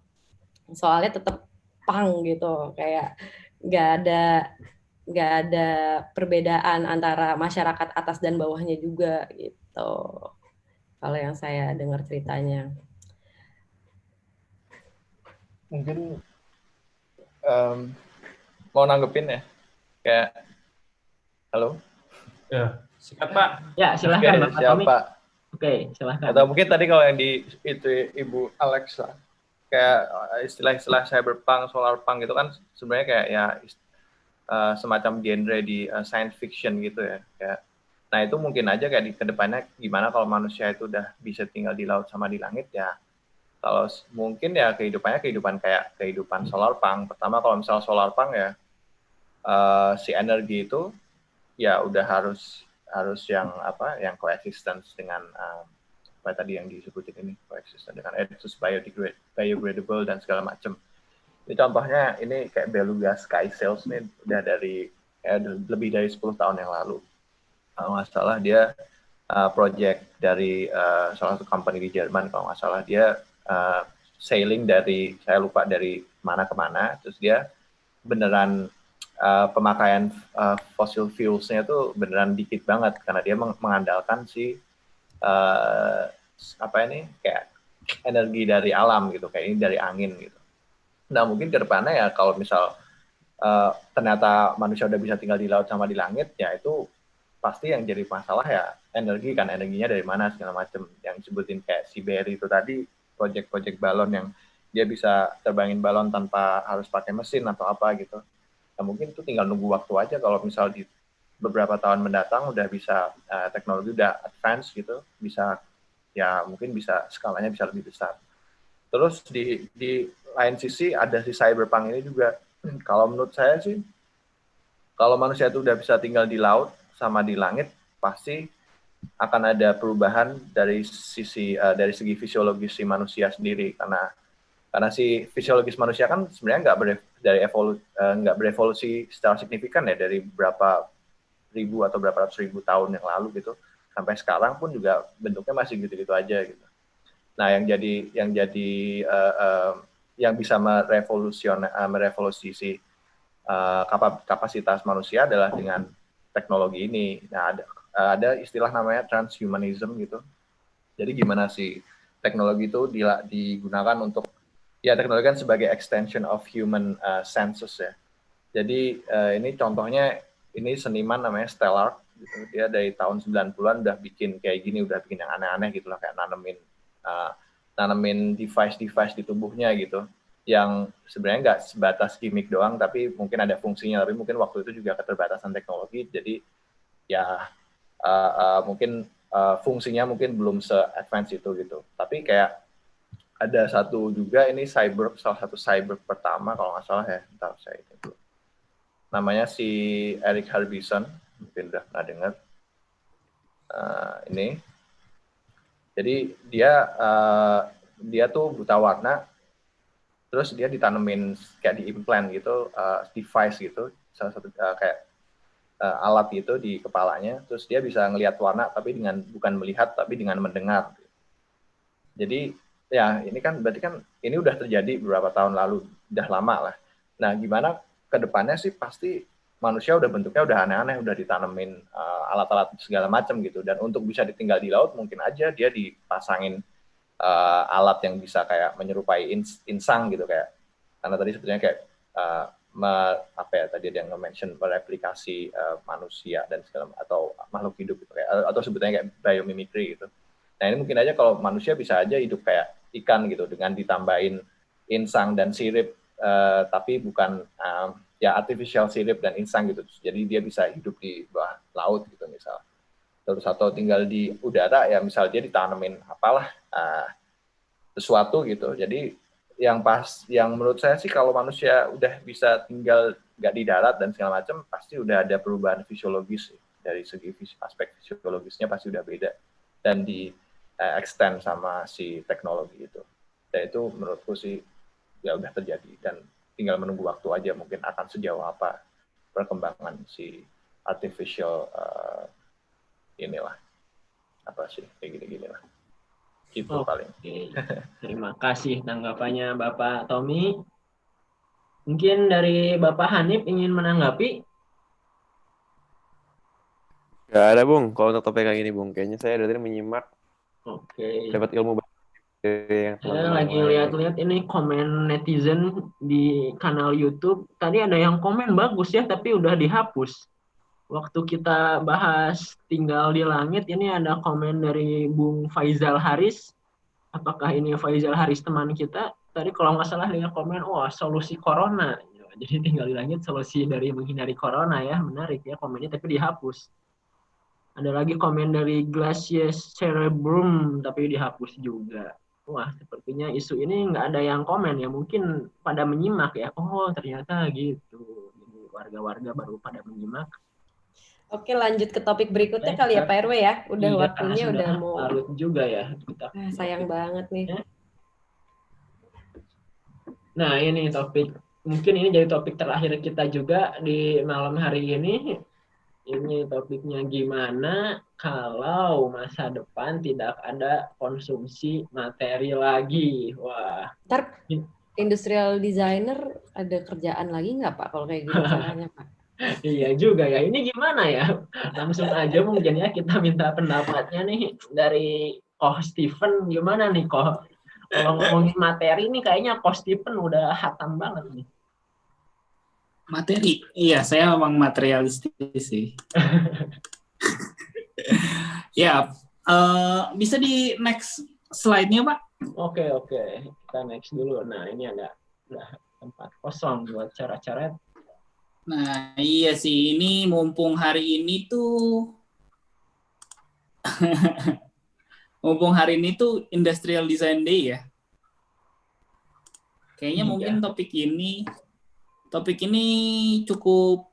soalnya tetap punk gitu. Kayak nggak ada perbedaan antara masyarakat atas dan bawahnya juga gitu. Kalau yang saya dengar ceritanya. Mungkin mau nanggepin ya, kayak halo. Ya, sikat Pak. Ya, silakan Bapak Tommy. Siapa? Oke, silakan. Atau mungkin tadi kalau yang di itu Ibu Alexa, kayak istilah-istilah cyberpunk, solarpunk itu kan sebenarnya kayak ya semacam genre di science fiction gitu ya. Kayak, nah itu mungkin aja kayak di kedepannya gimana kalau manusia itu udah bisa tinggal di laut sama di langit ya. Kalau mungkin ya kehidupan kayak kehidupan solarpunk. Pertama kalau misal solarpunk ya si energi itu ya udah harus yang coexistence dengan apa tadi yang disebutin ini, coexistence dengan it's biodegradable dan segala macam. Ini contohnya ini kayak Beluga Sky Sails nih udah dari lebih dari 10 tahun yang lalu. Kalau nggak salah dia project dari salah satu company di Jerman, kalau nggak salah dia sailing dari, saya lupa dari mana ke mana, terus dia beneran pemakaian fossil fuels-nya itu beneran dikit banget karena dia mengandalkan si kayak energi dari alam gitu, kayak ini dari angin gitu. Nah mungkin ke depannya ya kalau misal ternyata manusia udah bisa tinggal di laut sama di langit, ya itu pasti yang jadi masalah ya energi kan, energinya dari mana segala macam. Yang disebutin kayak si Berry itu tadi, project balon yang dia bisa terbangin balon tanpa harus pakai mesin atau apa gitu. Nah, mungkin itu tinggal nunggu waktu aja kalau misal di beberapa tahun mendatang udah bisa teknologi udah advance gitu, bisa ya mungkin bisa skalanya bisa lebih besar. Terus di lain sisi ada si cyberpunk ini juga. Kalau menurut saya sih kalau manusia itu udah bisa tinggal di laut sama di langit pasti akan ada perubahan dari segi fisiologis si manusia sendiri karena si fisiologis manusia kan sebenarnya nggak berevolusi secara signifikan ya dari berapa ribu atau berapa ratus ribu tahun yang lalu gitu sampai sekarang pun juga bentuknya masih gitu-gitu aja gitu. Nah yang bisa merevolusi si kapasitas manusia adalah dengan teknologi ini. Nah ada istilah namanya transhumanism gitu. Jadi gimana sih teknologi itu digunakan untuk ya teknologi kan sebagai extension of human senses ya. Jadi ini contohnya ini seniman namanya Stellar gitu. Dia dari tahun 90-an udah bikin kayak gini, udah bikin yang aneh-aneh gitu lah kayak nanemin device di tubuhnya gitu. Yang sebenarnya nggak sebatas gimmick doang tapi mungkin ada fungsinya, tapi mungkin waktu itu juga keterbatasan teknologi. Jadi ya mungkin fungsinya mungkin belum se-advance itu gitu. Tapi kayak ada satu juga ini salah satu cyber pertama kalau nggak salah ya, entar saya itu namanya si Eric Harbison, mungkin udah pernah dengar ini. Jadi dia tuh buta warna, terus dia ditanemin kayak di implant gitu, device gitu, salah satu kayak alat gitu di kepalanya, terus dia bisa ngelihat warna tapi bukan melihat tapi dengan mendengar. Jadi ya ini kan berarti kan ini udah terjadi beberapa tahun lalu, udah lama lah. Nah gimana ke depannya sih pasti manusia udah bentuknya udah aneh-aneh, udah ditanemin alat-alat segala macam gitu, dan untuk bisa ditinggal di laut mungkin aja dia dipasangin alat yang bisa kayak menyerupai insang gitu, kayak karena tadi sebetulnya kayak tadi dia nge-mention mereplikasi manusia dan segala atau makhluk hidup gitu, kayak atau sebetulnya kayak biomimicry gitu. Nah ini mungkin aja kalau manusia bisa aja hidup kayak ikan gitu dengan ditambahin insang dan sirip tapi bukan ya artificial sirip dan insang gitu. Jadi dia bisa hidup di bawah laut gitu misal. Terus atau tinggal di udara ya misal dia ditanemin apalah sesuatu gitu. Jadi yang menurut saya sih kalau manusia udah bisa tinggal nggak di darat dan segala macam pasti udah ada perubahan fisiologis sih. Dari segi aspek fisiologisnya pasti udah beda dan di extend sama si teknologi itu. Dan itu menurutku sih ya udah terjadi dan tinggal menunggu waktu aja mungkin akan sejauh apa perkembangan si artificial inilah apa sih kayak gini-gini lah. Itu paling. Terima kasih tanggapannya Bapak Tommy. Mungkin dari Bapak Hanif ingin menanggapi? Gak ada, Bung. Kalau untuk topik kayak gini, Bung. Kayaknya saya dari tadi menyimak. Oke. Dapat ilmu banget dari yang Saya lagi lihat-lihat ini komen netizen di kanal YouTube. Tadi ada yang komen bagus ya, tapi udah dihapus. Waktu kita bahas Tinggal di Langit, ini ada komen dari Bung Faizal Haris. Apakah ini Faizal Haris teman kita? Tadi kalau nggak salah dia komen, wah solusi corona. Jadi Tinggal di Langit solusi dari menghindari corona ya. Menarik ya komennya, tapi dihapus. Ada lagi komen dari Glacius Cerebrum, tapi dihapus juga. Wah, sepertinya isu ini nggak ada yang komen ya. Mungkin pada menyimak ya. Oh, ternyata gitu. Jadi warga-warga baru pada menyimak. Oke, lanjut ke topik berikutnya kali ya Pak RW ya. Udah iya, waktunya udah mau larut juga ya. sayang banget nih. Nah, ini topik mungkin ini jadi topik terakhir kita juga di malam hari ini. Ini topiknya gimana kalau masa depan tidak ada konsumsi materi lagi. Wah. Ntar industrial designer ada kerjaan lagi nggak Pak kalau kayak gitu caranya Pak? Iya juga ya. Ini gimana ya? Langsung aja mungkin ya kita minta pendapatnya nih dari Koh Steven. Gimana nih Koh? Kalau ngomongin materi nih kayaknya Koh Steven udah hatam banget nih. Materi, iya saya memang materialistis sih. Ya, bisa di next slide-nya Pak. Oke. Kita next dulu. Nah ini ada tempat kosong buat cara-cara. Nah iya sih, ini mumpung hari ini tuh mumpung hari ini tuh Industrial Design Day ya. Kayaknya mungkin topik ini cukup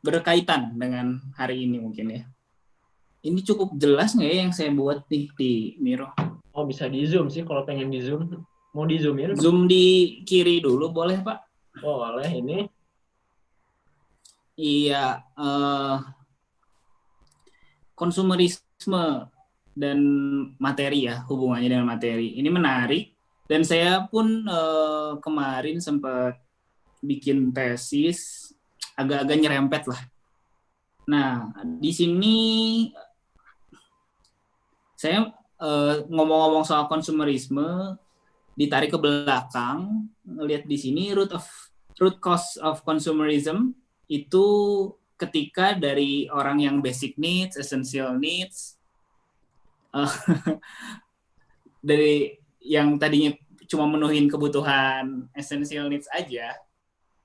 berkaitan dengan hari ini mungkin ya. Ini cukup jelas nggak ya yang saya buat nih di Miro? Oh bisa di zoom sih kalau pengen di zoom. Mau di zoomin? Zoom di kiri dulu boleh Pak? Boleh ini. Iya, konsumerisme dan materi ya, hubungannya dengan materi. Ini menarik dan saya pun kemarin sempat bikin tesis agak-agak nyerempet lah. Nah, di sini saya ngomong-ngomong soal konsumerisme ditarik ke belakang, ngelihat di sini root cause of consumerism itu ketika dari orang yang basic needs, essential needs, dari yang tadinya cuma menuhin kebutuhan essential needs aja,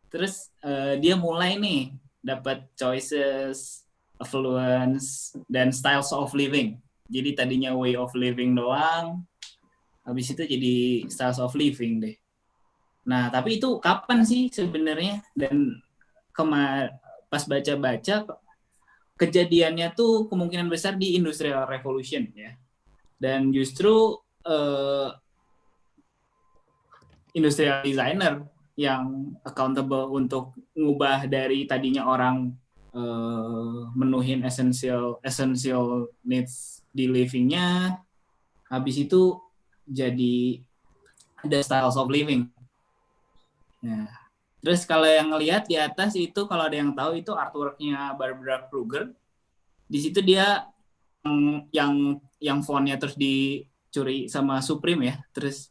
terus dia mulai nih dapat choices, affluence, dan styles of living. Jadi tadinya way of living doang, habis itu jadi styles of living deh. Nah, tapi itu kapan sih sebenarnya? Dan pas baca-baca kejadiannya tuh kemungkinan besar di Industrial Revolution ya. Dan justru industrial designer yang accountable untuk ngubah dari tadinya orang menuhin essential needs di living-nya, habis itu jadi ada styles of living. Nah, terus kalau yang ngelihat di atas itu, kalau ada yang tahu itu artwork-nya Barbara Kruger. Di situ dia yang fontnya terus dicuri sama Supreme ya. Terus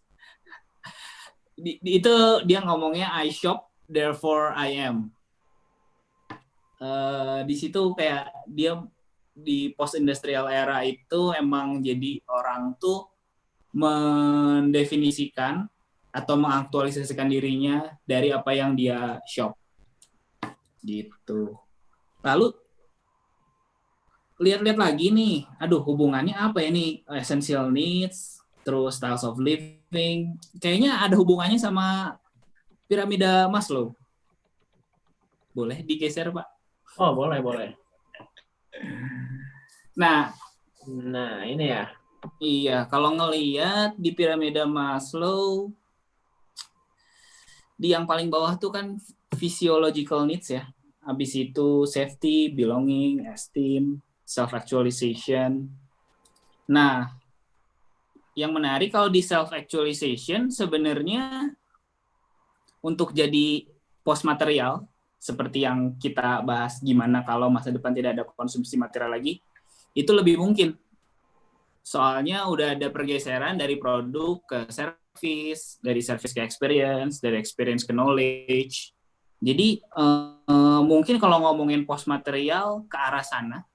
itu dia ngomongnya I shop, therefore I am. Di situ kayak dia di post industrial era itu emang jadi orang tuh mendefinisikan atau mengaktualisasikan dirinya dari apa yang dia shop. Gitu. Lalu lihat-lihat lagi nih, aduh hubungannya apa ya nih, essential needs, terus styles of living, kayaknya ada hubungannya sama piramida Maslow. Boleh digeser, Pak? Oh, boleh. Nah, ini ya. Iya, kalau ngelihat di piramida Maslow, di yang paling bawah tuh kan physiological needs ya. Habis itu safety, belonging, esteem, self-actualization. Nah, yang menarik kalau di self-actualization sebenarnya untuk jadi post material, seperti yang kita bahas gimana kalau masa depan tidak ada konsumsi material lagi, itu lebih mungkin. Soalnya udah ada pergeseran dari produk ke service, dari service ke experience, dari experience ke knowledge. Jadi mungkin kalau ngomongin post material ke arah sana.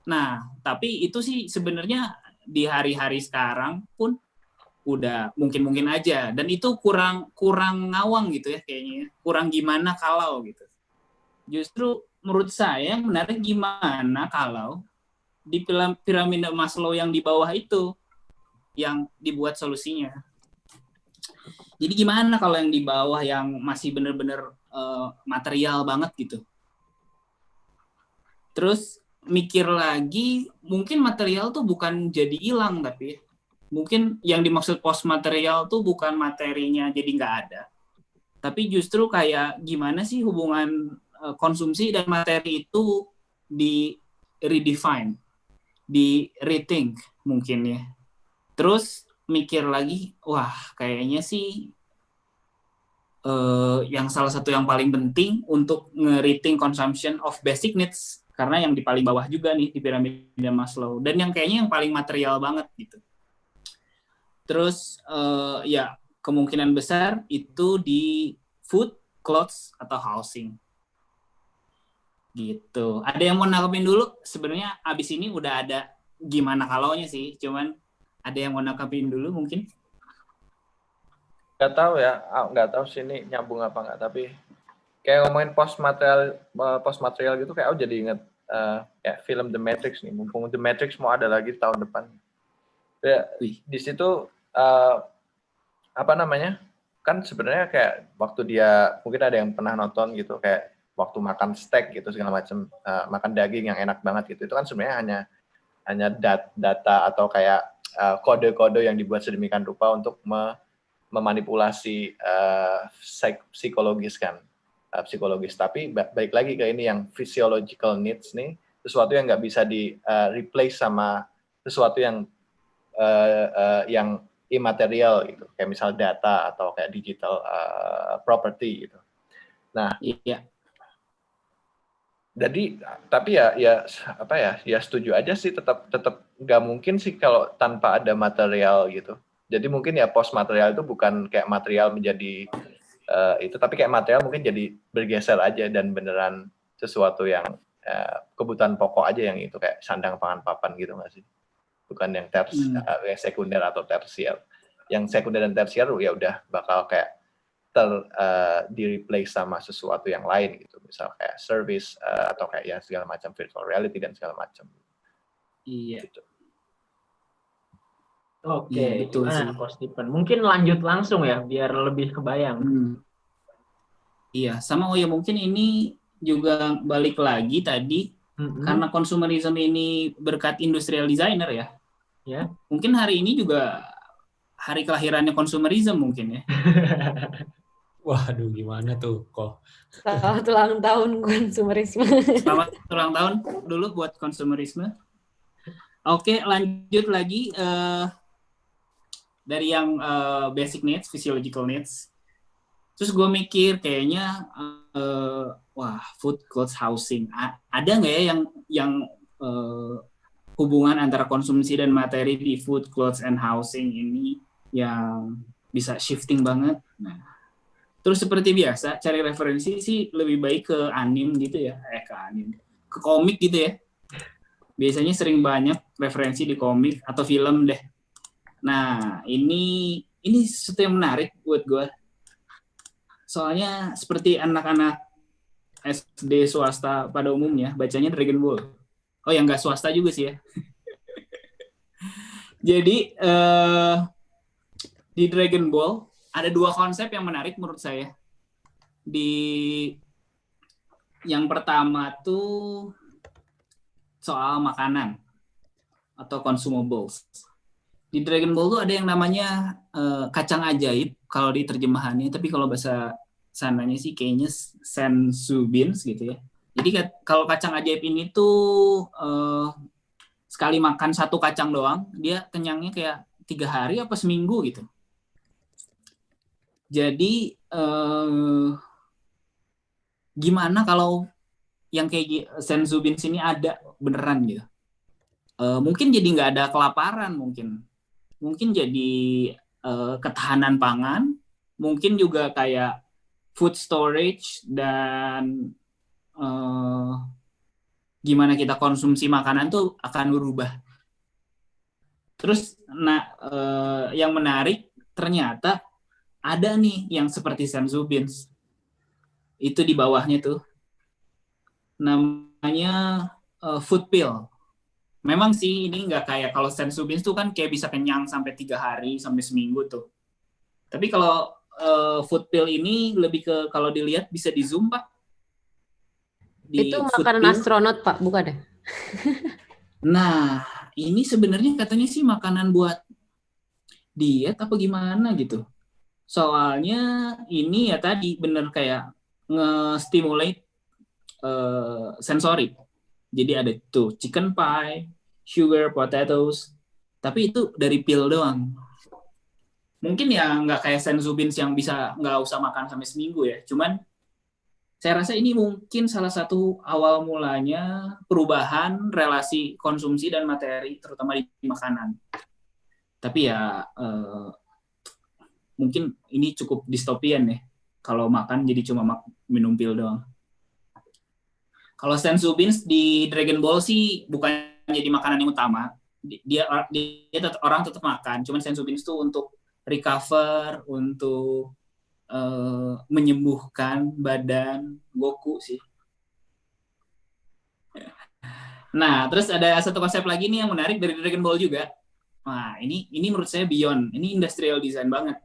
Nah, tapi itu sih sebenarnya di hari-hari sekarang pun udah mungkin aja, dan itu kurang ngawang gitu ya kayaknya, kurang gimana kalau gitu. Justru menurut saya yang menarik gimana kalau di piramida Maslow yang di bawah itu yang dibuat solusinya. Jadi gimana kalau yang di bawah yang masih benar-benar material banget gitu. Terus mikir lagi, mungkin material tuh bukan jadi hilang, tapi mungkin yang dimaksud post material tuh bukan materinya jadi nggak ada, tapi justru kayak gimana sih hubungan konsumsi dan materi itu di redefine, di rethink mungkin ya. Terus mikir lagi, wah kayaknya sih yang salah satu yang paling penting untuk nge-rethink consumption of basic needs, karena yang di paling bawah juga nih di piramida Maslow, dan yang kayaknya yang paling material banget gitu. Terus ya kemungkinan besar itu di food, clothes, atau housing. Gitu. Ada yang mau nanggepin dulu? Sebenarnya abis ini udah ada gimana kalaunya sih, cuman ada yang mau nanggepin dulu mungkin? Nggak tahu sih ini nyambung apa nggak, tapi kayak ngomongin post material gitu kayak aku jadi inget ya film The Matrix nih, mumpung The Matrix mau ada lagi tahun depan. Ya, di situ apa namanya, kan sebenarnya kayak waktu dia, mungkin ada yang pernah nonton gitu, kayak waktu makan steak gitu segala macam, makan daging yang enak banget gitu, itu kan sebenarnya hanya data atau kayak kode-kode yang dibuat sedemikian rupa untuk memanipulasi psikologis kan, psikologis. Tapi balik lagi ke ini yang physiological needs nih, sesuatu yang nggak bisa di replace sama sesuatu yang imaterial gitu, kayak misal data atau kayak digital property gitu. Nah, iya. Jadi tapi ya setuju aja sih, tetap nggak mungkin sih kalau tanpa ada material gitu. Jadi mungkin ya post material itu bukan kayak material menjadi itu, tapi kayak material mungkin jadi bergeser aja dan beneran sesuatu yang kebutuhan pokok aja, yang itu kayak sandang pangan papan gitu nggak sih? Bukan yang sekunder atau tersier. Yang sekunder dan tersier ya udah bakal kayak di-replace sama sesuatu yang lain gitu, misal kayak service atau kayak ya segala macam virtual reality dan segala macam. Iya. Gitu. Oke, gimana Coach Stephen? Mungkin lanjut langsung ya, biar lebih kebayang. Iya, sama mungkin ini juga balik lagi tadi, karena konsumerisme ini berkat industrial designer ya. Ya. Mungkin hari ini juga hari kelahirannya konsumerisme mungkin ya. Waduh, gimana tuh kok? Selamat ulang tahun konsumerisme. Selamat ulang tahun dulu buat konsumerisme. Oke, lanjut lagi dari yang basic needs, physiological needs. Terus gue mikir kayaknya wah, food, clothes, housing. Ada nggak ya yang hubungan antara konsumsi dan materi di food, clothes, and housing ini yang bisa shifting banget? Nah, terus seperti biasa cari referensi sih lebih baik ke anime gitu ya, ke komik gitu ya. Biasanya sering banyak referensi di komik atau film deh. Nah, ini ini sesuatu yang menarik buat gue. Soalnya seperti anak-anak SD swasta pada umumnya, bacanya Dragon Ball. Oh, yang nggak swasta juga sih ya. Jadi, di Dragon Ball, ada 2 konsep yang menarik menurut saya. Yang pertama tuh soal makanan atau consumables. Di Dragon Ball tuh ada yang namanya kacang ajaib kalau di terjemahannya, tapi kalau bahasa sananya sih kayaknya senzu beans gitu ya. Jadi kalau kacang ajaib ini tuh sekali makan 1 kacang doang, dia kenyangnya kayak 3 hari apa seminggu gitu. Jadi gimana kalau yang kayak senzu beans ini ada beneran gitu? Mungkin jadi nggak ada kelaparan, mungkin jadi ketahanan pangan, mungkin juga kayak food storage dan gimana kita konsumsi makanan tuh akan berubah. Terus, yang menarik ternyata ada nih yang seperti senzu beans. Itu di bawahnya tuh. Namanya food pill. Memang sih ini nggak kayak kalau senzu beans tuh kan kayak bisa kenyang sampai 3 hari, sampai seminggu tuh. Tapi kalau food pill ini lebih ke kalau dilihat bisa di zoom, Pak. Itu makanan astronot, Pak, bukan ya? Nah, ini sebenarnya katanya sih makanan buat diet apa gimana gitu. Soalnya ini ya tadi bener kayak nge-stimulate sensori. Jadi ada tuh chicken pie, sugar potatoes, tapi itu dari pil doang. Mungkin ya nggak kayak senzu beans yang bisa nggak usah makan sampai seminggu ya. Cuman saya rasa ini mungkin salah satu awal mulanya perubahan relasi konsumsi dan materi, terutama di makanan. Tapi ya mungkin ini cukup distopian ya, kalau makan jadi cuma minum pil doang. Kalau senzu beans di Dragon Ball sih bukan jadi makanan yang utama. Dia orang tetap makan, cuman senzu beans itu untuk recover, untuk menyembuhkan badan Goku sih. Nah, terus ada satu konsep lagi nih yang menarik dari Dragon Ball juga. Nah, ini menurut saya beyond. Ini industrial design banget.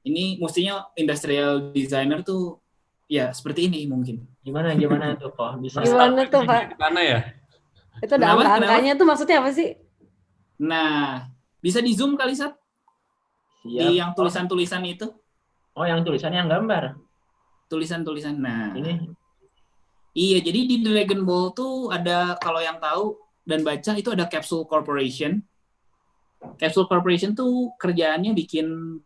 Ini mestinya industrial designer tuh ya seperti ini mungkin. Gimana tuh kok bisa? Gimana tuh, Pak? Gimana ya? Itu ada angka-angkanya tuh maksudnya apa sih? Nah, bisa di zoom kali, Sat? Di yang tulisan-tulisan itu. Oh, yang tulisannya yang gambar. Tulisan-tulisan. Nah, ini. Iya, jadi di Dragon Ball tuh ada, kalau yang tahu dan baca itu ada Capsule Corporation. Capsule Corporation tuh kerjaannya bikin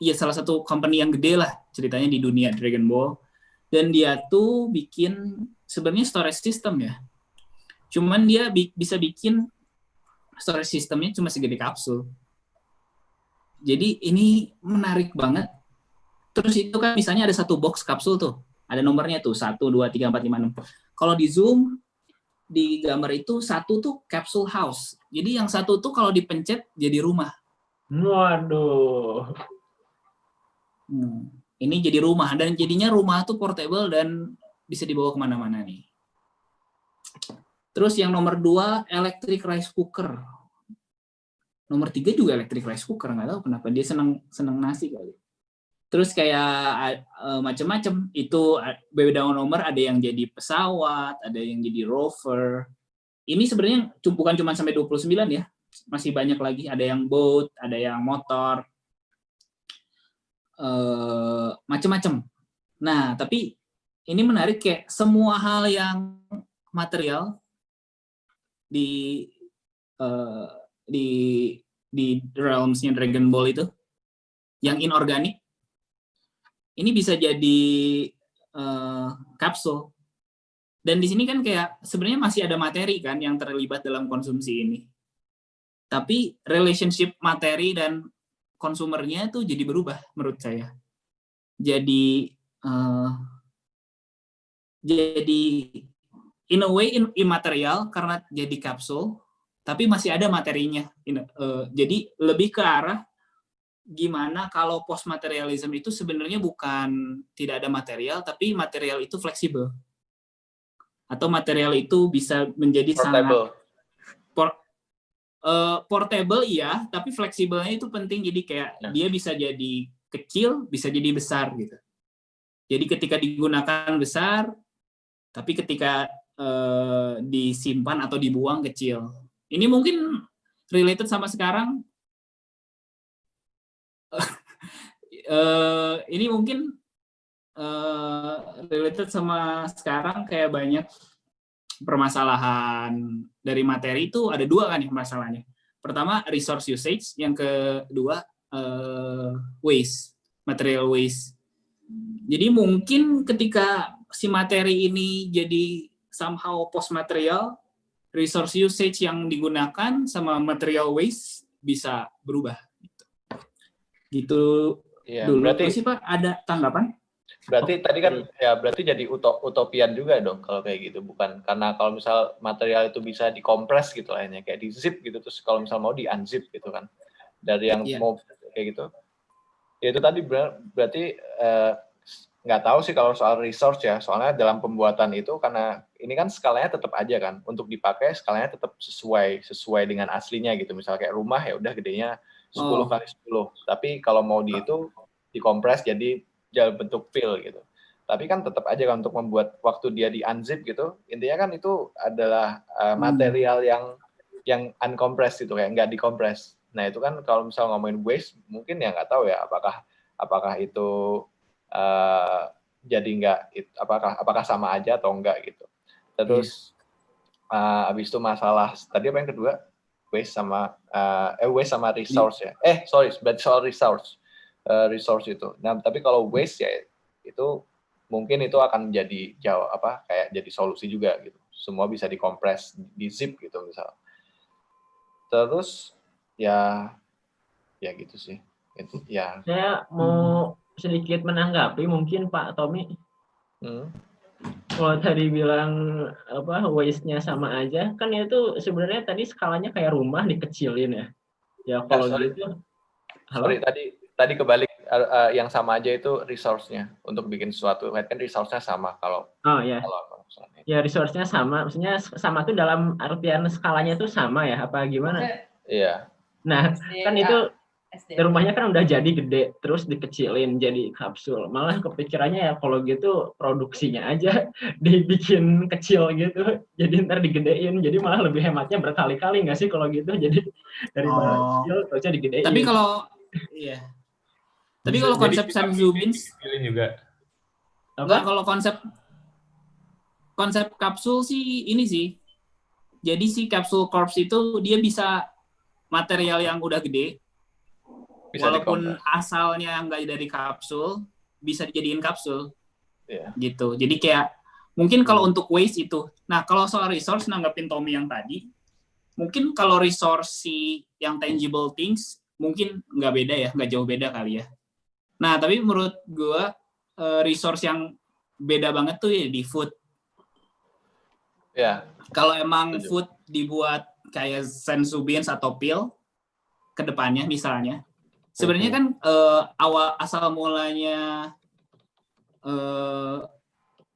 ya salah satu company yang gede lah ceritanya di dunia Dragon Ball. Dan dia tuh bikin sebenarnya storage system ya. Cuman dia bisa bikin storage systemnya cuma segede kapsul. Jadi ini menarik banget. Terus itu kan misalnya ada 1 box kapsul tuh. Ada nomornya tuh 1, 2, 3, 4, 5, 6. Kalau di zoom, di gambar itu 1 tuh capsule house. Jadi yang 1 tuh kalau dipencet jadi rumah. Waduh. Ini jadi rumah. Dan jadinya rumah tuh portable dan bisa dibawa kemana-mana nih. Terus yang nomor 2, electric rice cooker. Nomor 3 juga electric rice cooker. Nggak tahu kenapa. Dia seneng nasi kali. Terus kayak macam-macam. Itu beda nomor, ada yang jadi pesawat, ada yang jadi rover. Ini sebenarnya bukan cuma sampai 29 ya. Masih banyak lagi. Ada yang boat, ada yang motor. Macam-macam. Nah, tapi ini menarik kayak semua hal yang material di realms-nya Dragon Ball itu, yang inorganik, ini bisa jadi kapsul. Dan di sini kan kayak sebenarnya masih ada materi kan yang terlibat dalam konsumsi ini. Tapi relationship materi dan konsumernya tuh jadi berubah menurut saya. Jadi in a way immaterial karena jadi kapsul, tapi masih ada materinya. Jadi lebih ke arah gimana kalau post materialism itu sebenarnya bukan tidak ada material, tapi material itu fleksibel. Atau material itu bisa menjadi Portable. Portable iya, tapi fleksibelnya itu penting. Jadi kayak dia bisa jadi kecil, bisa jadi besar gitu. Jadi ketika digunakan besar, tapi ketika disimpan atau dibuang kecil. Ini mungkin related sama sekarang. Ini mungkin related sama sekarang, kayak banyak permasalahan dari materi itu ada dua kan nih masalahnya. Pertama resource usage, yang kedua waste, material waste. Jadi mungkin ketika si materi ini jadi somehow post material, resource usage yang digunakan sama material waste bisa berubah. Gitu. Ya, dulu berarti sih Pak, ada tanggapan? Berarti tadi kan ya berarti jadi utopian juga dong kalau kayak gitu, bukan karena kalau misal material itu bisa dikompres gitu lah, kayak di zip gitu, terus kalau misal mau di unzip gitu kan, dari yang mau kayak gitu. Ya itu tadi berarti nggak tahu sih kalau soal resource ya, soalnya dalam pembuatan itu karena ini kan skalanya tetap aja kan, untuk dipakai skalanya tetap sesuai dengan aslinya gitu. Misal kayak rumah ya udah gedenya 10 kali 10, tapi kalau mau itu dikompres jadi bentuk pil gitu. Tapi kan tetap aja kan untuk membuat waktu dia di unzip gitu, intinya kan itu adalah material yang uncompressed gitu, kayak nggak dikompres. Nah itu kan kalau misal ngomongin waste, mungkin ya nggak tahu ya apakah itu jadi nggak, apakah sama aja atau enggak gitu. Terus habis itu masalah tadi apa yang kedua, waste sama resource ya. Berarti soal resource itu. Nah, tapi kalau waste ya itu mungkin itu akan jadi kayak jadi solusi juga gitu. Semua bisa dikompres di zip gitu misal. Terus ya gitu sih. Itu ya. Saya mau sedikit menanggapi mungkin Pak Tommy. Kalau tadi bilang waste-nya sama aja, kan itu sebenarnya tadi skalanya kayak rumah dikecilin ya. Ya kalau gitu. Sorry, tadi kebalik, yang sama aja itu resource-nya untuk bikin sesuatu. Kan resource-nya sama kalau ya resource-nya sama, maksudnya sama tuh dalam artian skalanya tuh sama ya, apa gimana? Iya. Nah, kan itu rumahnya kan udah jadi gede, terus dikecilin jadi kapsul. Malah kepikirannya ya kalau gitu produksinya aja dibikin kecil gitu, jadi ntar digedein, jadi malah lebih hematnya berkali-kali nggak sih kalau gitu? Jadi dari kecil terusnya digedein. Tapi kalau konsep Sanzubins juga. Enggak, kalau konsep kapsul sih ini sih. Jadi si capsule corpse itu dia bisa material yang udah gede, bisa walaupun asalnya nggak dari kapsul, bisa dijadiin kapsul. Gitu. Jadi kayak mungkin kalau untuk waste itu. Nah, kalau soal resource, nanggapin Tommy yang tadi, mungkin kalau resource si yang tangible things mungkin nggak beda ya, nggak jauh beda kali ya. Nah, tapi menurut gue resource yang beda banget tuh ya di food. Ya. Kalau emang food dibuat kayak Sanzubins atau pil ke depannya misalnya, sebenarnya kan asal mulanya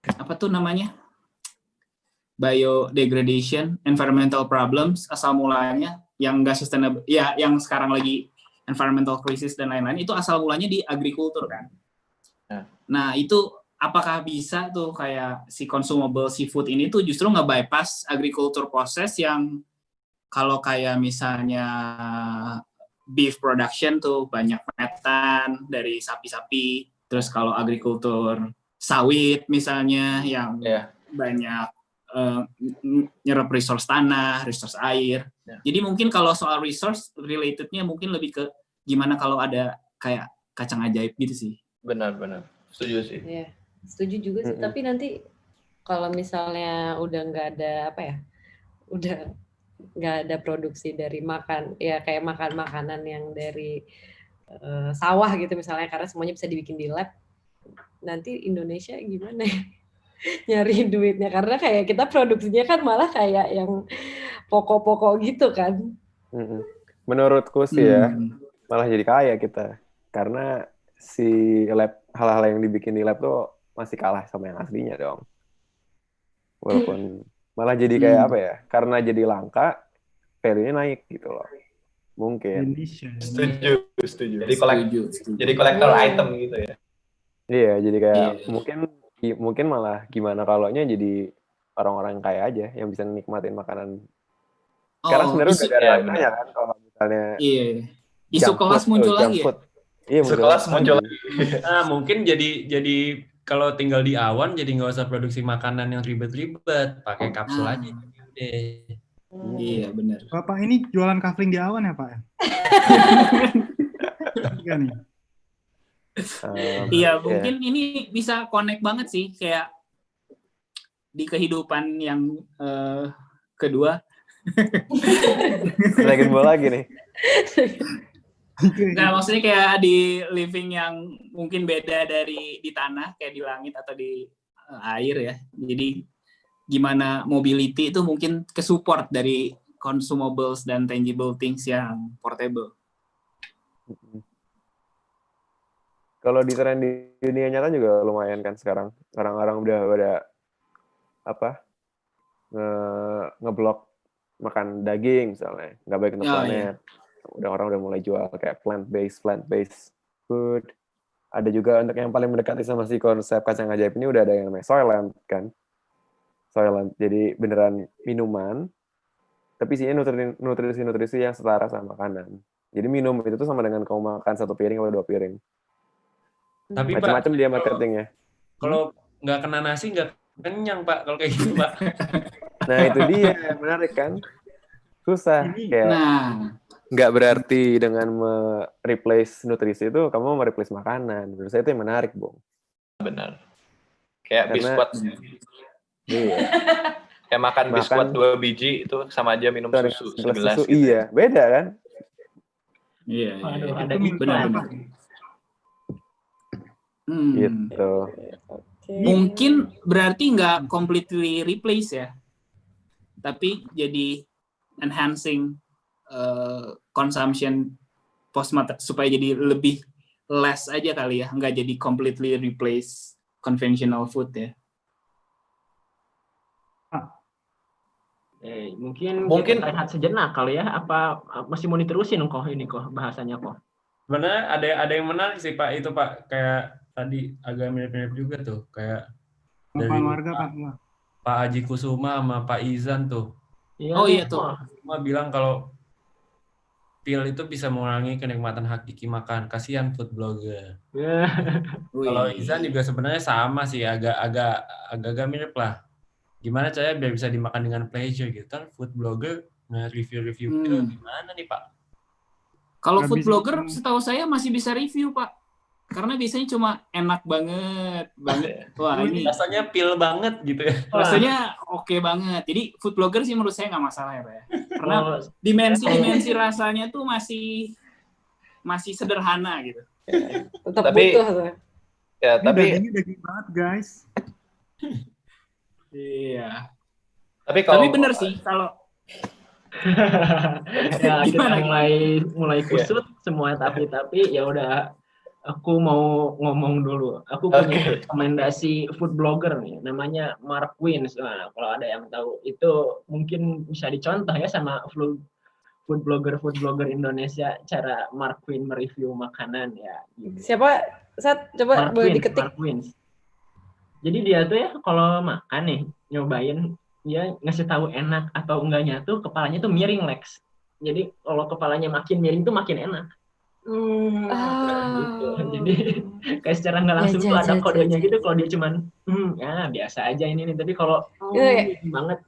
apa tuh namanya? Biodegradation, environmental problems, asal mulanya yang nggak sustainable, ya yang sekarang lagi environmental crisis dan lain-lain, itu asal mulanya di agrikultur kan. Nah itu apakah bisa tuh kayak si consumable seafood ini tuh justru nge-bypass agriculture proses yang kalau kayak misalnya beef production tuh banyak metan dari sapi-sapi, terus kalau agrikultur sawit misalnya yang banyak nyerap resource tanah, resource air. Jadi mungkin kalau soal resource relatednya mungkin lebih ke gimana kalau ada kayak kacang ajaib gitu sih. Benar. Setuju sih. Iya, setuju juga sih. Tapi nanti kalau misalnya udah nggak ada udah nggak ada produksi dari ya kayak makanan yang dari sawah gitu misalnya, karena semuanya bisa dibikin di lab. Nanti Indonesia gimana ya? Nyari duitnya, karena kayak kita produksinya kan malah kayak yang pokok-pokok gitu kan. Menurutku sih ya, malah jadi kaya kita. Karena si hal-hal yang dibikin di lab tuh masih kalah sama yang aslinya dong. Walaupun malah jadi kayak apa ya? Karena jadi langka, value-nya naik gitu loh. Mungkin. Setuju. Jadi kolektor item gitu ya. Iya, jadi kayak mungkin malah gimana kalaunya jadi orang-orang kaya aja yang bisa nikmatin makanan. Sekarang sebenarnya udah ada ranahnya kan kalau misalnya isu kelas muncul lagi ya? Iya, isu kelas muncul lagi. Nah, mungkin jadi kalau tinggal di awan jadi nggak usah produksi makanan yang ribet-ribet, pakai kapsul aja. Iya, benar. Bapak ini jualan kafling di awan ya, Pak? Iya nih. Iya, mungkin ini bisa connect banget sih kayak di kehidupan yang kedua. Dragon Ball lagi nih. Nah, maksudnya kayak di living yang mungkin beda dari di tanah, kayak di langit atau di air ya. Jadi gimana mobility itu mungkin ke-support dari consumables dan tangible things yang portable. Kalau di tren di dunia nyata juga lumayan kan sekarang. Orang-orang udah ngeblok makan daging misalnya, nggak baik untuk planet. Udah orang udah mulai jual kayak plant-based food. Ada juga untuk yang paling mendekati sama si konsep kacang ajaib ini udah ada yang namanya Soylent kan. Soylent. Jadi beneran minuman, tapi isinya nutrisi yang setara sama makanan. Jadi minum itu tuh sama dengan kamu makan 1 piring atau 2 piring. Tapi macam-macam dia marketingnya. Kalau nggak kena nasi nggak kenyang Pak kalau kayak gitu Pak. Nah itu dia menarik kan. Susah kayak. Nggak berarti dengan replace nutrisi itu kamu mereplace makanan. Menurut saya itu yang menarik, Bung. Benar. Kayak biskuit. Iya. Kayak makan biskuit 2 biji itu sama aja minum susu segelas. Susu, gitu. Iya, beda kan? Iya. Aduh, ada benar. Gitu. Mungkin berarti nggak completely replace ya, tapi jadi enhancing consumption supaya jadi lebih less aja kali ya, nggak jadi completely replace conventional food ya. Mungkin rehat sejenak kali ya, apa masih mau diterusin kok bahasanya kok. Sebenarnya ada yang menarik sih Pak, itu Pak, kayak tadi agak mirip-mirip juga tuh, kayak dari Pak Haji Kusuma sama Pak Izan tuh. Iya tuh. Cuma bilang kalau pil itu bisa mengurangi kenikmatan hakiki makan. Kasihan food blogger. Kalau Izan juga sebenarnya sama sih, agak mirip lah. Gimana caranya biar bisa dimakan dengan pleasure gitu. Food blogger nge-review pil gimana nih Pak? Kalau food blogger setahu saya masih bisa review Pak. Karena biasanya cuma enak banget. Wah, ini rasanya pil banget gitu ya. Rasanya oke banget. Jadi food blogger sih menurut saya nggak masalah ya Pak ya. Karena dimensi rasanya tuh masih sederhana gitu. Tetap butuh tuh. Ya, tapi daging banget, guys. Iya. Tapi bener sih kalau ya kita mulai kusut semua tapi ya udah. Aku mau ngomong dulu. Aku punya rekomendasi food blogger nih, namanya Mark Wins. Nah, kalau ada yang tahu itu mungkin bisa dicontoh ya sama food blogger Indonesia, cara Mark Wins mereview makanan ya. Gitu. Siapa? Coba boleh diketik. Mark Wins. Jadi dia tuh ya kalau makan nih nyobain, dia ngasih tahu enak atau enggaknya tuh kepalanya tuh miring Lex. Jadi kalau kepalanya makin miring tuh makin enak. Gitu. Jadi kayak secara nggak langsung tuh ada kodenya gitu. Kalau dia cuman ya biasa aja ini tapi kalau banget.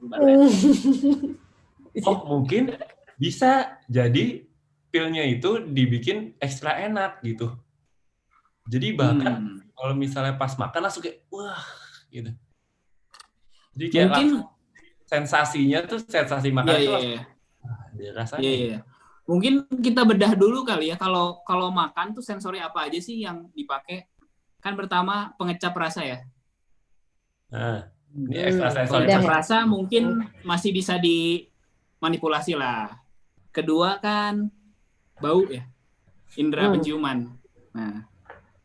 Mungkin bisa jadi pilnya itu dibikin ekstra enak gitu. Jadi bahkan kalau misalnya pas makan langsung kayak wah gitu. Jadi kayak mungkin sensasinya tuh sensasi makan itu dirasanya. Iya. Mungkin kita bedah dulu kali ya, kalau makan tuh sensori apa aja sih yang dipakai? Kan pertama pengecap rasa ya. Nah, ini ekstra sensori. Pengecap rasa mungkin masih bisa dimanipulasi lah. Kedua kan bau ya. indera penciuman. Nah,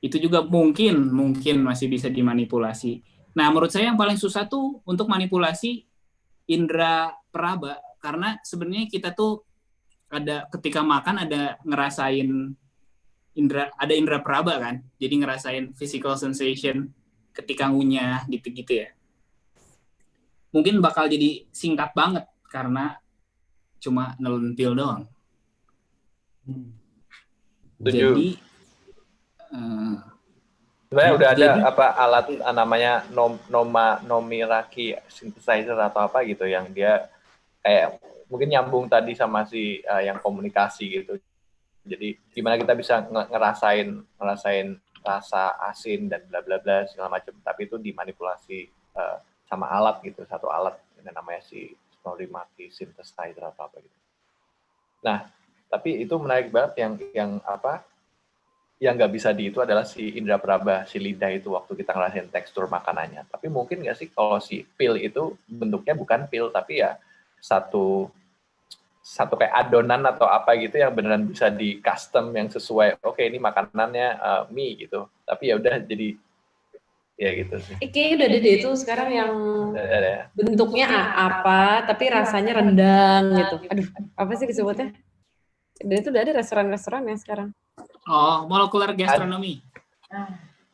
itu juga mungkin masih bisa dimanipulasi. Nah, menurut saya yang paling susah tuh untuk manipulasi indera peraba, karena sebenarnya kita tuh ada ketika makan ada ngerasain indera peraba kan, jadi ngerasain physical sensation ketika ngunyah gitu-gitu ya. Mungkin bakal jadi singkat banget karena cuma nelen pil doang. Jadi sebenarnya udah ada jadi, apa alat namanya Nomiraki synthesizer atau apa gitu yang dia kayak mungkin nyambung tadi sama si yang komunikasi gitu. Jadi gimana kita bisa ngerasain rasa asin dan bla bla bla segala macam, tapi itu dimanipulasi sama alat gitu, satu alat yang namanya si Norimaki synthesizer atau apa gitu. Nah, tapi itu menarik banget yang apa? Yang nggak bisa itu adalah si indera peraba, si lidah itu waktu kita ngerasain tekstur makanannya. Tapi mungkin nggak sih kalau si pil itu bentuknya bukan pil, tapi ya satu kayak adonan atau apa gitu yang beneran bisa di custom yang sesuai. Oke, ini makanannya mie gitu. Tapi ya udah jadi ya gitu sih. Kayaknya udah ada deh itu sekarang yang bentuknya apa, tapi rasanya rendang gitu. Aduh, apa sih disebutnya? Dan itu udah ada restoran-restoran ya sekarang. Oh, molecular gastronomy.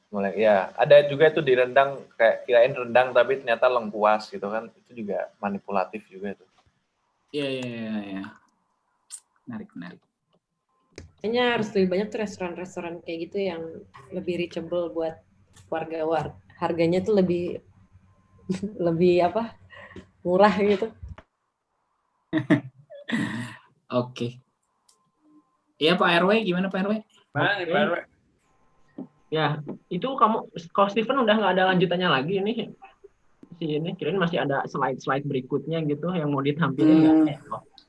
Mulai ya, ada juga itu di rendang kayak kirain rendang tapi ternyata lengkuas gitu kan. Itu juga manipulatif juga tuh. Iya. Menarik. Kayaknya harus lebih banyak tuh restoran-restoran kayak gitu yang lebih reachable buat warga. Harganya tuh lebih apa? Murah gitu. Oke. Iya Pak RW, gimana Pak RW? Mana nih Pak RW? Ya, itu kamu kalau Steven udah nggak ada lanjutannya lagi nih. Ini kirain masih ada slide berikutnya gitu yang mau ditampilin nggak?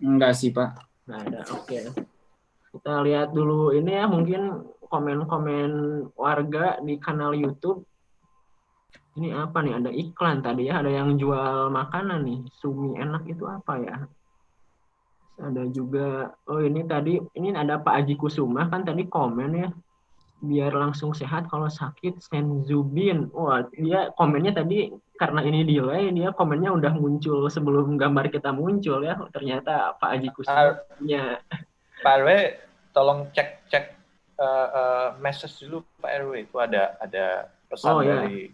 Enggak sih Pak. Nggak ada. Oke. Kita lihat dulu ini ya, mungkin komen-komen warga di kanal YouTube. Ini apa nih? Ada iklan tadi ya, ada yang jual makanan nih. Sumi enak itu apa ya? Ada juga, ini ada Pak Aji Kusuma kan tadi komen ya. Biar langsung sehat kalau sakit Senzubin. Wah, dia komennya tadi karena ini delay, dia komennya udah muncul sebelum gambar kita muncul ya. Ternyata Pak Aji Kusuma punya. Pak RW, tolong cek message dulu Pak RW, itu ada pesan dari.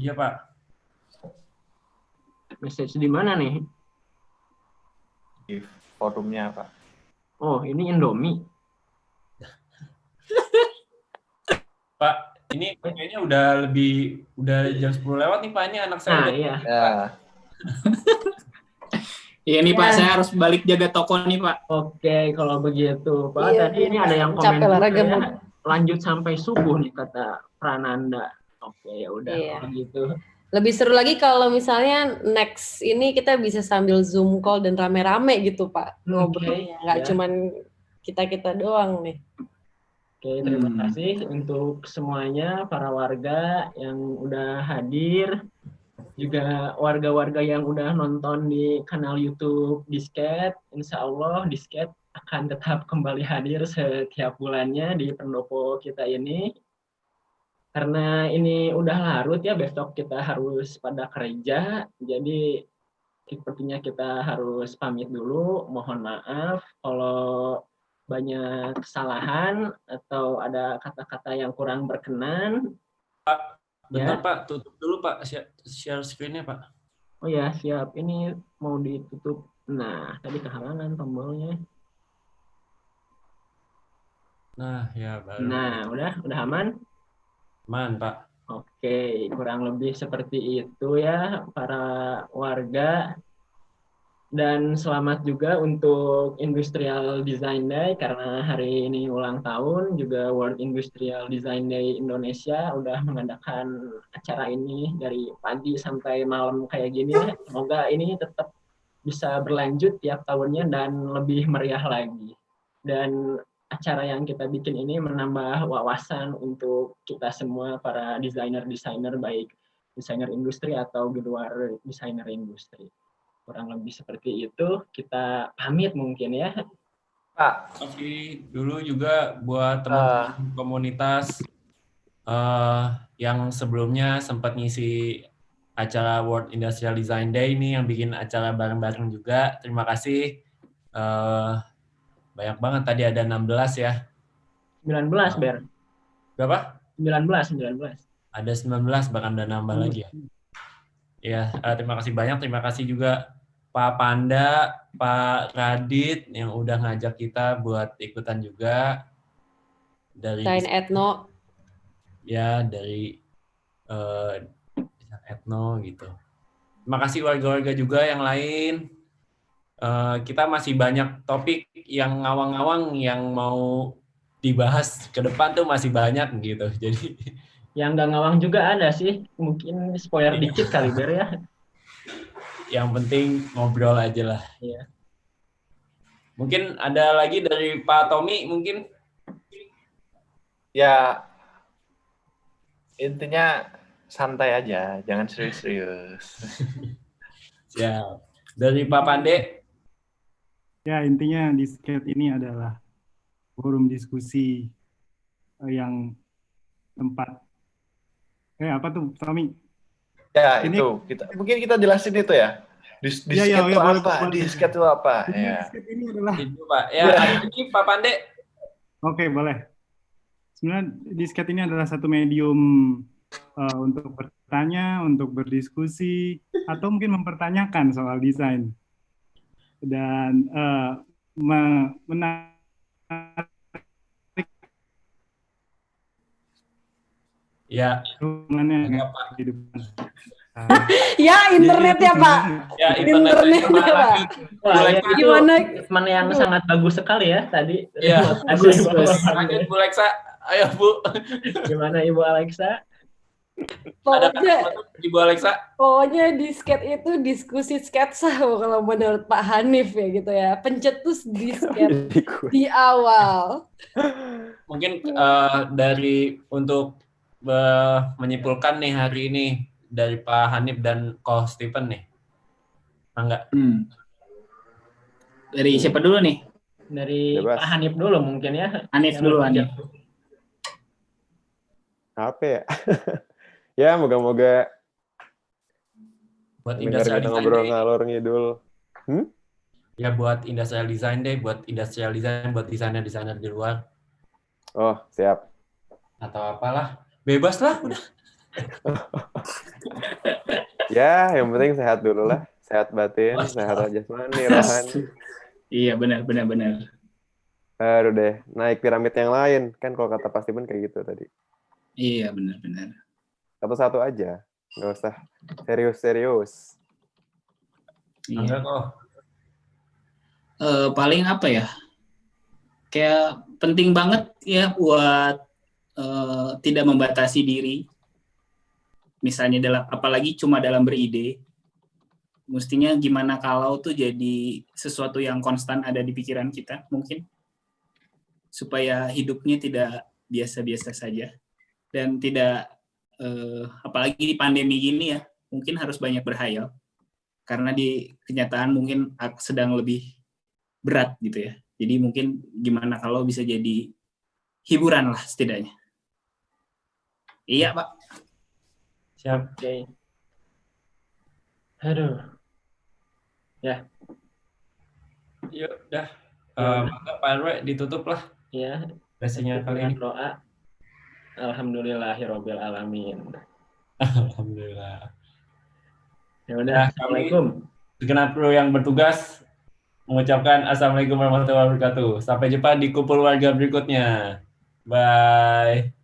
Iya Pak. Message di mana nih? Di forumnya Pak. Oh, ini Indomie. Pak, ini kayaknya udah jam 10 lewat nih Pak, ini anak saya udah. Iya. Iya nih Pak, saya harus balik jaga toko nih Pak. Oke, kalau begitu Pak, tadi ini ada yang komen juga ya, lanjut sampai subuh nih kata Prananda. Oke, ya udah begitu. Lebih seru lagi kalau misalnya next ini kita bisa sambil Zoom call dan rame-rame gitu Pak ngobrolnya, nggak cuman kita doang nih. Oke, terima kasih untuk semuanya, para warga yang udah hadir, juga warga-warga yang udah nonton di kanal YouTube Disket. Insya Allah Disket akan tetap kembali hadir setiap bulannya di pendopo kita ini. Karena ini udah larut ya, besok kita harus pada kerja, jadi sepertinya kita harus pamit dulu. Mohon maaf kalau banyak kesalahan atau ada kata-kata yang kurang berkenan. Pak, bentar Pak, tutup dulu Pak, share screen-nya Pak. Oh ya, siap. Ini mau ditutup. Nah, tadi kehalangan tombolnya. Nah, ya baru. Nah, udah aman? Aman, Pak. Oke, kurang lebih seperti itu ya para warga. Dan selamat juga untuk Industrial Design Day karena hari ini ulang tahun, juga World Industrial Design Day Indonesia udah mengadakan acara ini dari pagi sampai malam kayak gini. Semoga ini tetap bisa berlanjut tiap tahunnya dan lebih meriah lagi. Dan acara yang kita bikin ini menambah wawasan untuk kita semua para desainer-desainer, baik desainer industri atau di luar desainer industri. Kurang lebih seperti itu. Kita pamit mungkin ya. Pak, Kasih dulu juga buat teman-teman komunitas yang sebelumnya sempat ngisi acara World Industrial Design Day ini, yang bikin acara bareng-bareng juga. Terima kasih. Banyak banget, tadi ada 16 ya. 19, Ber. Berapa? 19. Ada 19, bahkan ada nambah lagi ya. Ya, terima kasih banyak. Terima kasih juga Pak Panda, Pak Radit yang udah ngajak kita buat ikutan juga. Dari Desain etno. Ya, dari etno gitu. Terima kasih warga-warga juga yang lain. Kita masih banyak topik yang ngawang-ngawang yang mau dibahas ke depan tuh masih banyak gitu. Jadi yang nggak ngawang juga ada sih. Mungkin spoiler dikit kali Ber ya. Yang penting ngobrol aja lah. Iya. Mungkin ada lagi dari Pak Tommy mungkin? Ya, intinya santai aja, jangan serius-serius. Ya, dari Pak Pande? Ya, intinya di skate ini adalah forum diskusi yang tempat apa tuh, Tommy? Ya, ini, itu. Mungkin kita jelasin itu ya. Di skate itu apa? Di skate itu apa? Ya. Skate ini adalah itu, Pak. Ya, ada lagi Pak Pande. Oke, boleh. Sebenarnya di skate ini adalah satu medium untuk bertanya, untuk berdiskusi, atau mungkin mempertanyakan soal desain. Dan menarik. Ya. Ya, internetnya Pak. Ya, internetnya Pak. Wah, gimana? Teman yang sangat bagus sekali ya tadi. Ya, bagus. Lanjut Bu Alexa. Ayo Bu. Gimana Ibu Alexa? Pokoknya, Ibu Alexa. Pokoknya di skate itu diskusi sketsa kalau menurut Pak Hanif ya gitu ya. Pencetus di skate di awal. Mungkin dari untuk menyimpulkan nih hari ini dari Pak Hanif dan Ko Stephen nih. Enggak? Dari siapa dulu nih? Dari Pak Hanif dulu mungkin ya. Hanif dulu, Hanif. Apa ya? Ya, moga-moga buat Industrial Design ngobrol ngalor ngidul. Ya, buat Industrial Design Day, buat Industrial Design, buat desainer-desainer di luar. Oh, siap. Atau apalah. Bebas lah, udah. Ya, yang penting sehat dulu lah. Sehat batin, sehat jasmani, rohani. Iya, benar. Aduh deh, naik piramid yang lain. Kan kalau kata Pak Steven kayak gitu tadi. Iya, benar. Satu-satu aja. Nggak usah serius-serius. Enggak kok. Paling apa ya? Kayak penting banget ya buat tidak membatasi diri. Misalnya apalagi cuma dalam beride. Mestinya gimana kalau tuh jadi sesuatu yang konstan ada di pikiran kita mungkin. Supaya hidupnya tidak biasa-biasa saja. Dan tidak apalagi di pandemi gini ya, mungkin harus banyak berhayal. Karena di kenyataan mungkin sedang lebih berat gitu ya. Jadi mungkin gimana kalau bisa jadi hiburan lah setidaknya. Iya, Pak. Siap. Oke. Aduh. Ya. Yuk, dah. Pak RW ditutup lah. Ya. Sesinya kali ini. Doa. Alhamdulillahirabbil alamin. Alhamdulillah. Ya udah, assalamualaikum. Segenap kru yang bertugas mengucapkan assalamualaikum warahmatullahi wabarakatuh. Sampai jumpa di kumpul warga berikutnya. Bye.